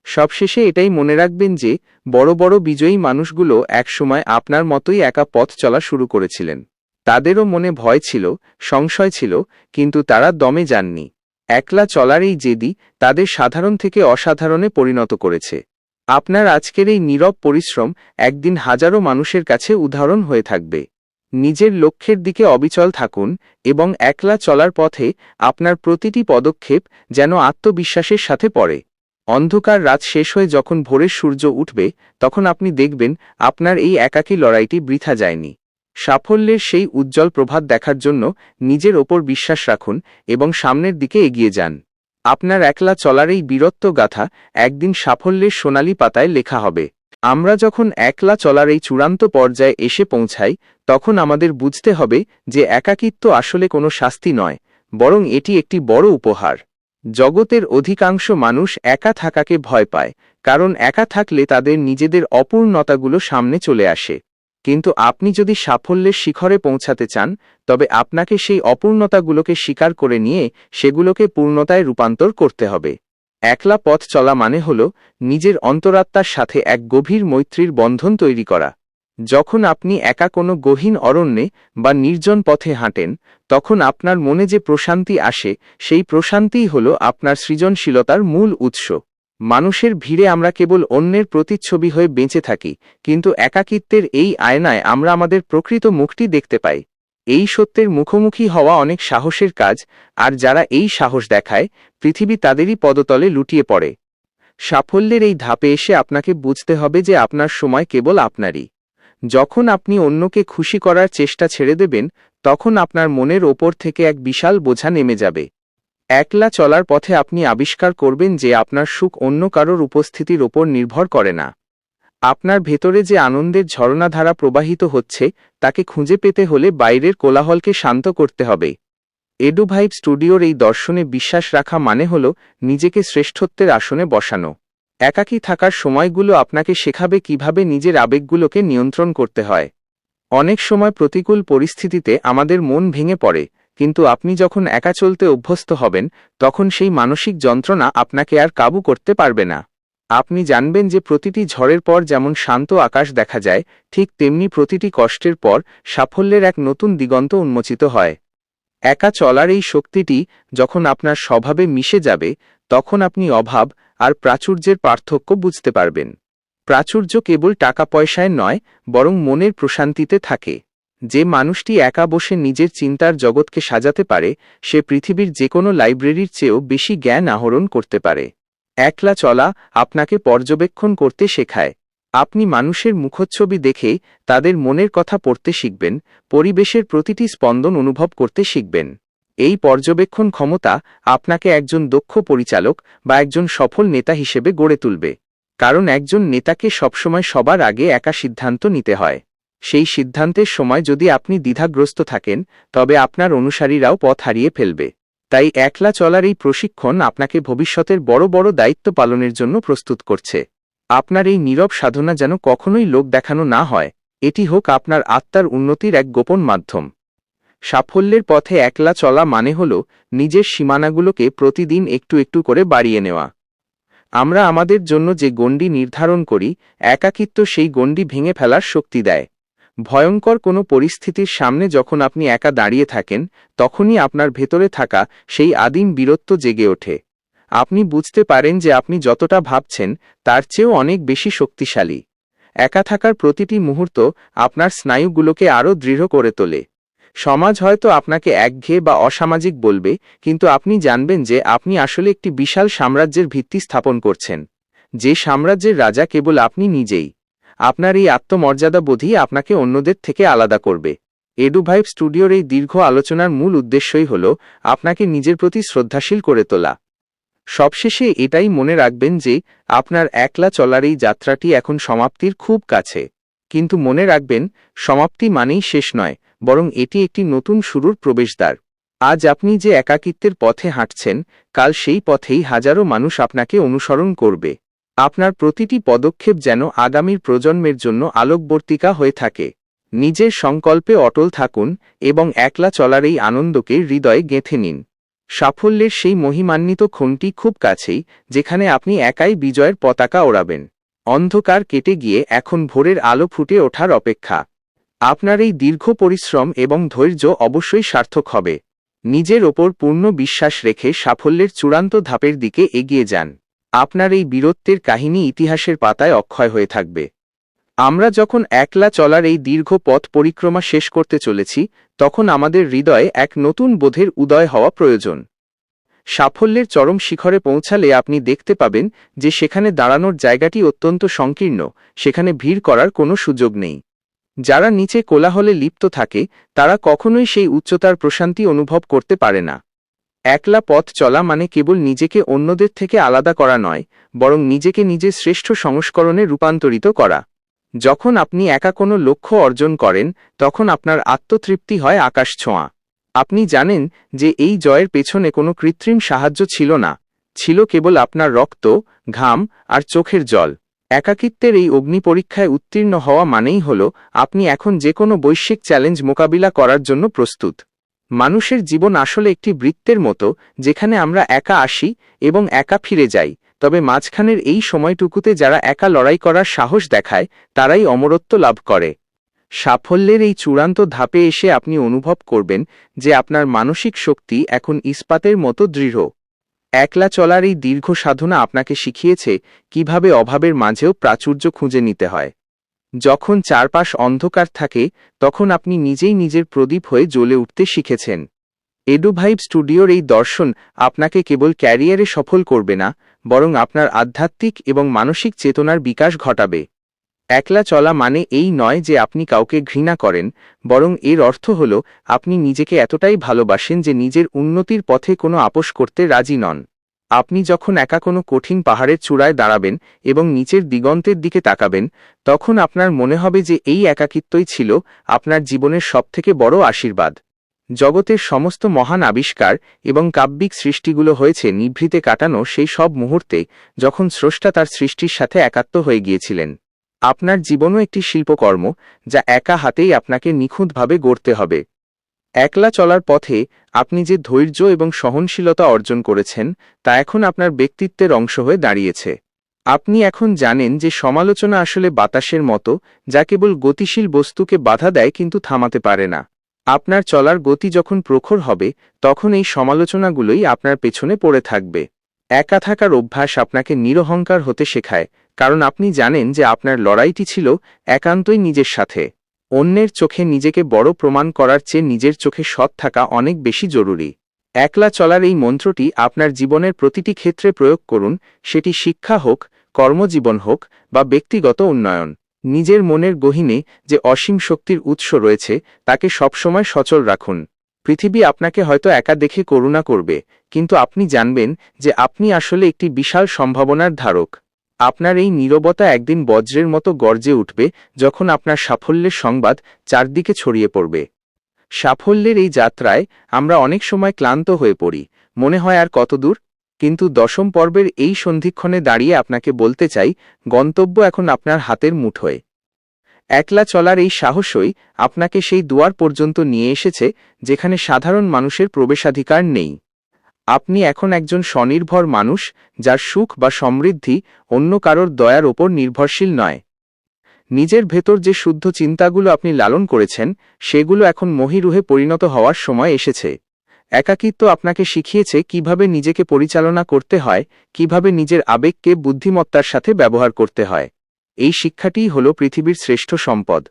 A: সবশেষে এটাই মনে রাখবেন যে বড় বড় বিজয়ী মানুষগুলো একসময় আপনার মতোই একা পথ চলা শুরু করেছিলেন। তাদেরও মনে ভয় ছিল, সংশয় ছিল, কিন্তু তারা দমে যাননি। একলা চলার এই জেদি তাদের সাধারণ থেকে অসাধারণে পরিণত করেছে। আপনার আজকের এই নীরব পরিশ্রম একদিন হাজারো মানুষের কাছে উদাহরণ হয়ে থাকবে। নিজের লক্ষ্যের দিকে অবিচল থাকুন এবং একলা চলার পথে আপনার প্রতিটি পদক্ষেপ যেন আত্মবিশ্বাসের সাথে পড়ে। অন্ধকার রাত শেষ হয়ে যখন ভোরের সূর্য উঠবে, তখন আপনি দেখবেন আপনার এই একাকী লড়াইটি বৃথা যায়নি। সাফল্যের সেই উজ্জ্বল প্রভাত দেখার জন্য নিজের ওপর বিশ্বাস রাখুন এবং সামনের দিকে এগিয়ে যান। আপনার একলা চলার এই বীরত্ব গাথা একদিন সাফল্যের সোনালী পাতায় লেখা হবে। আমরা যখন একলা চলার এই চূড়ান্ত পর্যায়ে এসে পৌঁছাই, তখন আমাদের বুঝতে হবে যে একাকিত্ব আসলে কোনো শাস্তি নয়, বরং এটি একটি বড় উপহার। জগতের অধিকাংশ মানুষ একা থাকাকে ভয় পায়, কারণ একা থাকলে তাদের নিজেদের অপূর্ণতাগুলো সামনে চলে আসে। কিন্তু আপনি যদি সাফল্যের শিখরে পৌঁছাতে চান, তবে আপনাকে সেই অপূর্ণতাগুলোকে স্বীকার করে নিয়ে সেগুলোকে পূর্ণতায় রূপান্তর করতে হবে। একলা পথ চলা মানে হল নিজের অন্তরাত্মার সাথে এক গভীর মৈত্রীর বন্ধন তৈরি করা। যখন আপনি একা কোনো গহীন অরণ্যে বা নির্জন পথে হাঁটেন, তখন আপনার মনে যে প্রশান্তি আসে, সেই প্রশান্তিই হল আপনার সৃজনশীলতার মূল উৎস। মানুষের ভিড়ে আমরা কেবল অন্যের প্রতিচ্ছবি হয়ে বেঁচে থাকি, কিন্তু একাকিত্বের এই আয়নায় আমরা আমাদের প্রকৃত মুখটি দেখতে পাই। এই সত্যের মুখোমুখি হওয়া অনেক সাহসের কাজ, আর যারা এই সাহস দেখায়, পৃথিবী তাদেরই পদতলে লুটিয়ে পড়ে। সাফল্যের এই ধাপে এসে আপনাকে বুঝতে হবে যে আপনার সময় কেবল আপনারই। যখন আপনি অন্যকে খুশি করার চেষ্টা ছেড়ে দেবেন, তখন আপনার মনের ওপর থেকে এক বিশাল বোঝা নেমে যাবে। একলা চলার পথে আপনি আবিষ্কার করবেন যে আপনার সুখ অন্য কারোর উপস্থিতির ওপর নির্ভর করে না। আপনার ভেতরে যে আনন্দের ঝরনাধারা প্রবাহিত হচ্ছে, তাকে খুঁজে পেতে হলে বাইরের কোলাহলকে শান্ত করতে হবে। এডুভাইব স্টুডিওর এই দর্শনে বিশ্বাস রাখা মানে হল নিজেকে শ্রেষ্ঠত্বের আসনে বসানো। একাকী থাকার সময়গুলো আপনাকে শেখাবে কিভাবে নিজের আবেগগুলোকে নিয়ন্ত্রণ করতে হয়। অনেক সময় প্রতিকূল পরিস্থিতিতে আমাদের মন ভেঙে পড়ে, কিন্তু আপনি যখন একা চলতে অভ্যস্ত হবেন, তখন সেই মানসিক যন্ত্রণা আপনাকে আর কাবু করতে পারবে না। আপনি জানবেন যে প্রতিটি ঝড়ের পর যেমন শান্ত আকাশ দেখা যায়, ঠিক তেমনি প্রতিটি কষ্টের পর সাফল্যের এক নতুন দিগন্ত উন্মোচিত হয়। একা চলার এই শক্তিটি যখন আপনার স্বভাবে মিশে যাবে, তখন আপনি অভাব আর প্রাচুর্যের পার্থক্য বুঝতে পারবেন। প্রাচুর্য কেবল টাকা পয়সায় নয়, বরং মনের প্রশান্তিতে থাকে। যে মানুষটি একা বসে নিজের চিন্তার জগৎকে সাজাতে পারে, সে পৃথিবীর যে কোনো লাইব্রেরির চেয়েও বেশি জ্ঞান আহরণ করতে পারে। একলা চলা আপনাকে পর্যবেক্ষণ করতে শেখায়। আপনি মানুষের মুখচ্ছবি দেখে তাদের মনের কথা পড়তে শিখবেন, পরিবেশের প্রতিটি স্পন্দন অনুভব করতে শিখবেন। এই পর্যবেক্ষণ ক্ষমতা আপনাকে একজন দক্ষ পরিচালক বা একজন সফল নেতা হিসেবে গড়ে তুলবে। কারণ একজন নেতাকে সবসময় সবার আগে একা সিদ্ধান্ত নিতে হয়। সেই সিদ্ধান্তের সময় যদি আপনি দ্বিধাগ্রস্ত থাকেন, তবে আপনার অনুসারীরাও পথ হারিয়ে ফেলবে। তাই একলা চলার এই প্রশিক্ষণ আপনাকে ভবিষ্যতের বড় বড় দায়িত্ব পালনের জন্য প্রস্তুত করছে। আপনার এই নীরব সাধনা যেন কখনোই লোক দেখানো না হয়, এটি হোক আপনার আত্মার উন্নতির এক গোপন মাধ্যম। সাফল্যের পথে একলা চলা মানে হল নিজের সীমানাগুলোকে প্রতিদিন একটু একটু করে বাড়িয়ে নেওয়া। আমরা আমাদের জন্য যে গণ্ডি নির্ধারণ করি, একাকিত্ব সেই গণ্ডি ভেঙে ফেলার শক্তি দেয়। ভয়ঙ্কর কোনো পরিস্থিতির সামনে যখন আপনি একা দাঁড়িয়ে থাকেন, তখনই আপনার ভেতরে থাকা সেই আদিম বীরত্ব জেগে ওঠে। আপনি বুঝতে পারেন যে আপনি যতটা ভাবছেন তার চেয়েও অনেক বেশি শক্তিশালী। একা থাকার প্রতিটি মুহূর্ত আপনার স্নায়ুগুলোকে আরও দৃঢ় করে তোলে। সমাজ হয়তো আপনাকে একঘেয়ে বা অসামাজিক বলবে, কিন্তু আপনি জানবেন যে আপনি আসলে একটি বিশাল সাম্রাজ্যের ভিত্তি স্থাপন করছেন, যে সাম্রাজ্যের রাজা কেবল আপনি নিজেই। আপনার এই আত্মমর্যাদাবোধই আপনাকে অন্যদের থেকে আলাদা করবে। এডুভাইব স্টুডিওর এই দীর্ঘ আলোচনার মূল উদ্দেশ্যই হল আপনাকে নিজের প্রতি শ্রদ্ধাশীল করে তোলা। সবশেষে এটাই মনে রাখবেন যে আপনার একলা চলার এই যাত্রাটি এখন সমাপ্তির খুব কাছে। কিন্তু মনে রাখবেন, সমাপ্তি মানেই শেষ নয়, বরং এটি একটি নতুন শুরুর প্রবেশদ্বার। আজ আপনি যে একাকিত্বের পথে হাঁটছেন, কাল সেই পথেই হাজারো মানুষ আপনাকে অনুসরণ করবে। আপনার প্রতিটি পদক্ষেপ যেন আগামীর প্রজন্মের জন্য আলোকবর্তিকা হয়ে থাকে। নিজের সংকল্পে অটল থাকুন এবং একলা চলার এই আনন্দকে হৃদয়ে গেঁথে নিন। সাফল্যের সেই মহিমান্বিত ক্ষণটি খুব কাছেই, যেখানে আপনি একাই বিজয়ের পতাকা ওড়াবেন। অন্ধকার কেটে গিয়ে এখন ভোরের আলো ফুটে ওঠার অপেক্ষা। আপনার এই দীর্ঘ পরিশ্রম এবং ধৈর্য অবশ্যই সার্থক হবে। নিজের ওপর পূর্ণ বিশ্বাস রেখে সাফল্যের চূড়ান্ত ধাপের দিকে এগিয়ে যান। আপনার এই বীরত্বের কাহিনী ইতিহাসের পাতায় অক্ষয় হয়ে থাকবে। আমরা যখন একলা চলার এই দীর্ঘ পথ পরিক্রমা শেষ করতে চলেছি, তখন আমাদের হৃদয়ে এক নতুন বোধের উদয় হওয়া প্রয়োজন। সাফল্যের চরম শিখরে পৌঁছালে আপনি দেখতে পাবেন যে সেখানে দাঁড়ানোর জায়গাটি অত্যন্ত সংকীর্ণ, সেখানে ভিড় করার কোনো সুযোগ নেই। যারা নিচে কোলাহলে লিপ্ত থাকে, তারা কখনোই সেই উচ্চতার প্রশান্তি অনুভব করতে পারে না। একলা পথ চলা মানে কেবল নিজেকে অন্যদের থেকে আলাদা করা নয়, বরং নিজেকে নিজের শ্রেষ্ঠ সংস্করণে রূপান্তরিত করা। যখন আপনি একা কোনো লক্ষ্য অর্জন করেন, তখন আপনার আত্মতৃপ্তি হয় আকাশ ছোঁয়া। আপনি জানেন যে এই জয়ের পেছনে কোনো কৃত্রিম সাহায্য ছিল না, ছিল কেবল আপনার রক্ত, ঘাম আর চোখের জল। একাকিত্বের এই অগ্নি পরীক্ষায় উত্তীর্ণ হওয়া মানেই হল আপনি এখন যে কোনো বৈশ্বিক চ্যালেঞ্জ মোকাবিলা করার জন্য প্রস্তুত। মানুষের জীবন আসলে একটি বৃত্তের মতো, যেখানে আমরা একা আসি এবং একা ফিরে যাই, তবে মাঝখানের এই সময়টুকুতে যারা একা লড়াই করার সাহস দেখায়, তারাই অমরত্ব লাভ করে। সাফল্যের এই চূড়ান্ত ধাপে এসে আপনি অনুভব করবেন যে আপনার মানসিক শক্তি এখন ইস্পাতের মতো দৃঢ়। একলা চলার এই দীর্ঘ সাধনা আপনাকে শিখিয়েছে কিভাবে অভাবের মাঝেও প্রাচুর্য খুঁজে নিতে হয়। যখন চারপাশ অন্ধকার থাকে, তখন আপনি নিজেই নিজের প্রদীপ হয়ে জ্বলে উঠতে শিখেছেন। এডুভাইব স্টুডিওর এই দর্শন আপনাকে কেবল ক্যারিয়ারে সফল করবে না, বরং আপনার আধ্যাত্মিক এবং মানসিক চেতনার বিকাশ ঘটাবে। একলা চলা মানে এই নয় যে আপনি কাউকে ঘৃণা করেন, বরং এর অর্থ হল আপনি নিজেকে এতটাই ভালোবাসেন যে নিজের উন্নতির পথে কোনো আপোস করতে রাজি নন। আপনি যখন একা কোনো কঠিন পাহাড়ের চূড়ায় দাঁড়াবেন এবং নিচের দিগন্তের দিকে তাকাবেন, তখন আপনার মনে হবে যে এই একাকিত্বই ছিল আপনার জীবনের সবথেকে বড় আশীর্বাদ। জগতের সমস্ত মহান আবিষ্কার এবং কাব্যিক সৃষ্টিগুলো হয়েছে নিভৃতে কাটানো সেই সব মুহূর্তে, যখন স্রষ্টা তার সৃষ্টির সাথে একাত্ম হয়ে গিয়েছিলেন। আপনার জীবনও একটি শিল্পকর্ম, যা একা হাতেই আপনাকে নিখুঁতভাবে গড়তে হবে। একলা চলার পথে আপনি যে ধৈর্য এবং সহনশীলতা অর্জন করেছেন, তা এখন আপনার ব্যক্তিত্বের অংশ হয়ে দাঁড়িয়েছে। আপনি এখন জানেন যে সমালোচনা আসলে বাতাসের মতো, যা কেবল গতিশীল বস্তুকে বাধা দেয় কিন্তু থামাতে পারে না। আপনার চলার গতি যখন প্রখর হবে, তখন এই সমালোচনাগুলোই আপনার পেছনে পড়ে থাকবে। একা থাকার অভ্যাস আপনাকে নিরহংকার হতে শেখায়, কারণ আপনি জানেন যে আপনার লড়াইটি ছিল একান্তই নিজের সাথে। অন্যের চোখে নিজেকে বড় প্রমাণ করার চেয়ে নিজের চোখে সৎ থাকা অনেক বেশি জরুরি। একলা চলার এই মন্ত্রটি আপনার জীবনের প্রতিটি ক্ষেত্রে প্রয়োগ করুন, সেটি শিক্ষা হোক, কর্মজীবন হোক বা ব্যক্তিগত উন্নয়ন। নিজের মনের গহীনে যে অসীম শক্তির উৎস রয়েছে, তাকে সবসময় সচল রাখুন। পৃথিবী আপনাকে হয়তো একা দেখে করুণা করবে, কিন্তু আপনি জানবেন যে আপনি আসলে একটি বিশাল সম্ভাবনার ধারক। আপনার এই নীরবতা একদিন বজ্রের মতো গর্জে উঠবে, যখন আপনার সাফল্যের সংবাদ চারদিকে ছড়িয়ে পড়বে। সাফল্যের এই যাত্রায় আমরা অনেক সময় ক্লান্ত হয়ে পড়ি, মনে হয় আর কত দূর। কিন্তু দশম পর্বের এই সন্ধিক্ষণে দাঁড়িয়ে আপনাকে বলতে চাই, গন্তব্য এখন আপনার হাতের মুঠোয়। একলা চলার এই সাহসই আপনাকে সেই দুয়ার পর্যন্ত নিয়ে এসেছে, যেখানে সাধারণ মানুষের প্রবেশাধিকার নেই। আপনি এখন একজন স্বনির্ভর মানুষ, যার সুখ বা সমৃদ্ধি অন্য কারোর দয়ার ওপর নির্ভরশীল নয়। নিজের ভেতর যে শুদ্ধ চিন্তাগুলো আপনি লালন করেছেন, সেগুলো এখন মহিরুহে পরিণত হওয়ার সময় এসেছে। একাকিত্ব আপনাকে শিখিয়েছে কিভাবে নিজেকে পরিচালনা করতে হয়, কিভাবে নিজের আবেগকে বুদ্ধিমত্তার সাথে ব্যবহার করতে হয়। এই শিক্ষাটিই হল পৃথিবীর শ্রেষ্ঠ সম্পদ।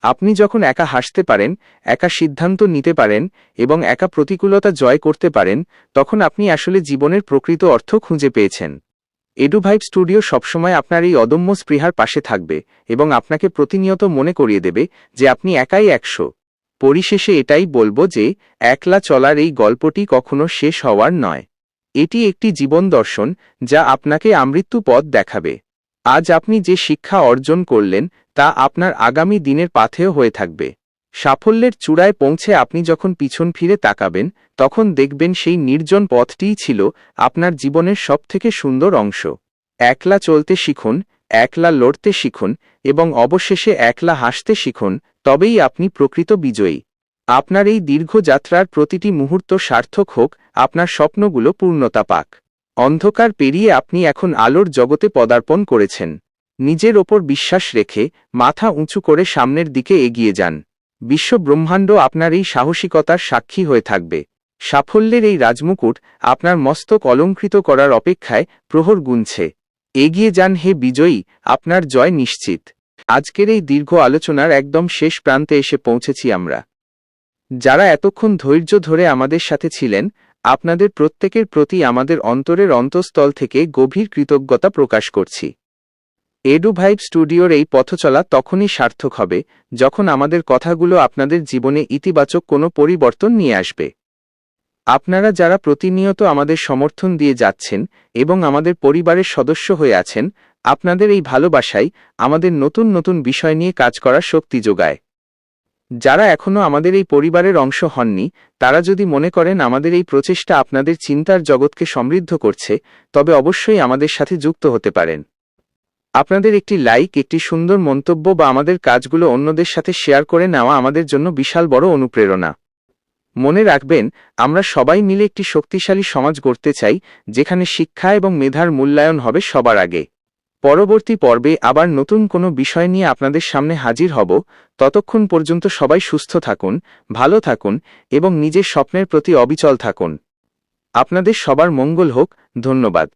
A: আপনি যখন একা হাসতে পারেন, একা সিদ্ধান্ত নিতে পারেন এবং একা প্রতিকূলতা জয় করতে পারেন, তখন আপনি আসলে জীবনের প্রকৃত অর্থ খুঁজে পেয়েছেন। এডুভাইব স্টুডিও সবসময় আপনার এই অদম্য স্পৃহার পাশে থাকবে এবং আপনাকে প্রতিনিয়ত মনে করিয়ে দেবে যে আপনি একাই 100। পরিশেষে এটাই বলবো যে একলা চলার এই গল্পটি কখনো শেষ হওয়ার নয়। এটি একটি জীবন দর্শন যা আপনাকে আমৃত্যু পথ দেখাবে। আজ আপনি যে শিক্ষা অর্জন করলেন তা আপনার আগামী দিনের পাথেয় হয়ে থাকবে। সাফল্যের চূড়ায় পৌঁছে আপনি যখন পিছন ফিরে তাকাবেন, তখন দেখবেন সেই নির্জন পথটিই ছিল আপনার জীবনের সবথেকে সুন্দর অংশ। একলা চলতে শিখুন, একলা লড়তে শিখুন এবং অবশেষে একলা হাসতে শিখুন, তবেই আপনি প্রকৃত বিজয়ী। আপনার এই দীর্ঘ যাত্রার প্রতিটি মুহূর্ত সার্থক হোক, আপনার স্বপ্নগুলো পূর্ণতা পাক। অন্ধকার পেরিয়ে আপনি এখন আলোর জগতে পদার্পণ করেছেন। নিজের ওপর বিশ্বাস রেখে মাথা উঁচু করে সামনের দিকে এগিয়ে যান। বিশ্ব ব্রহ্মাণ্ড আপনার এই সাহসিকতার সাক্ষী হয়ে থাকবে। সাফল্যের এই রাজমুকুট আপনার মস্তক অলঙ্কৃত করার অপেক্ষায় প্রহর গুনছে। এগিয়ে যান হে বিজয়ী, আপনার জয় নিশ্চিত। আজকের এই দীর্ঘ আলোচনার একদম শেষ প্রান্তে এসে পৌঁছেছি আমরা। যারা এতক্ষণ ধৈর্য ধরে আমাদের সাথে ছিলেন, আপনাদের প্রত্যেকের প্রতি আমাদের অন্তরের অন্তঃস্থল থেকে গভীর কৃতজ্ঞতা প্রকাশ করছি। এডুভাইব স্টুডিওর এই পথচলা তখনই সার্থক হবে যখন আমাদের কথাগুলো আপনাদের জীবনে ইতিবাচক কোনো পরিবর্তন নিয়ে আসবে। আপনারা যারা প্রতিনিয়ত আমাদের সমর্থন দিয়ে যাচ্ছেন এবং আমাদের পরিবারের সদস্য হয়ে আছেন, আপনাদের এই ভালোবাসাই আমাদের নতুন নতুন বিষয় নিয়ে কাজ করার শক্তি যোগায়। যারা এখনও আমাদের এই পরিবারের অংশ হননি, তারা যদি মনে করেন আমাদের এই প্রচেষ্টা আপনাদের চিন্তার জগৎকে সমৃদ্ধ করছে, তবে অবশ্যই আমাদের সাথে যুক্ত হতে পারেন। আপনাদের একটি লাইক, একটি সুন্দর মন্তব্য বা আমাদের কাজগুলো অন্যদের সাথে শেয়ার করে নেওয়া আমাদের জন্য বিশাল বড় অনুপ্রেরণা। মনে রাখবেন, আমরা সবাই মিলে একটি শক্তিশালী সমাজ গড়তে চাই, যেখানে শিক্ষা এবং মেধার মূল্যায়ন হবে সবার আগে। পরবর্তী পর্বে আবার নতুন কোনো বিষয় নিয়ে আপনাদের সামনে হাজির হব। ততক্ষণ পর্যন্ত সবাই সুস্থ থাকুন, ভালো থাকুন এবং নিজের স্বপ্নের প্রতি অবিচল থাকুন। আপনাদের সবার মঙ্গল হোক। ধন্যবাদ।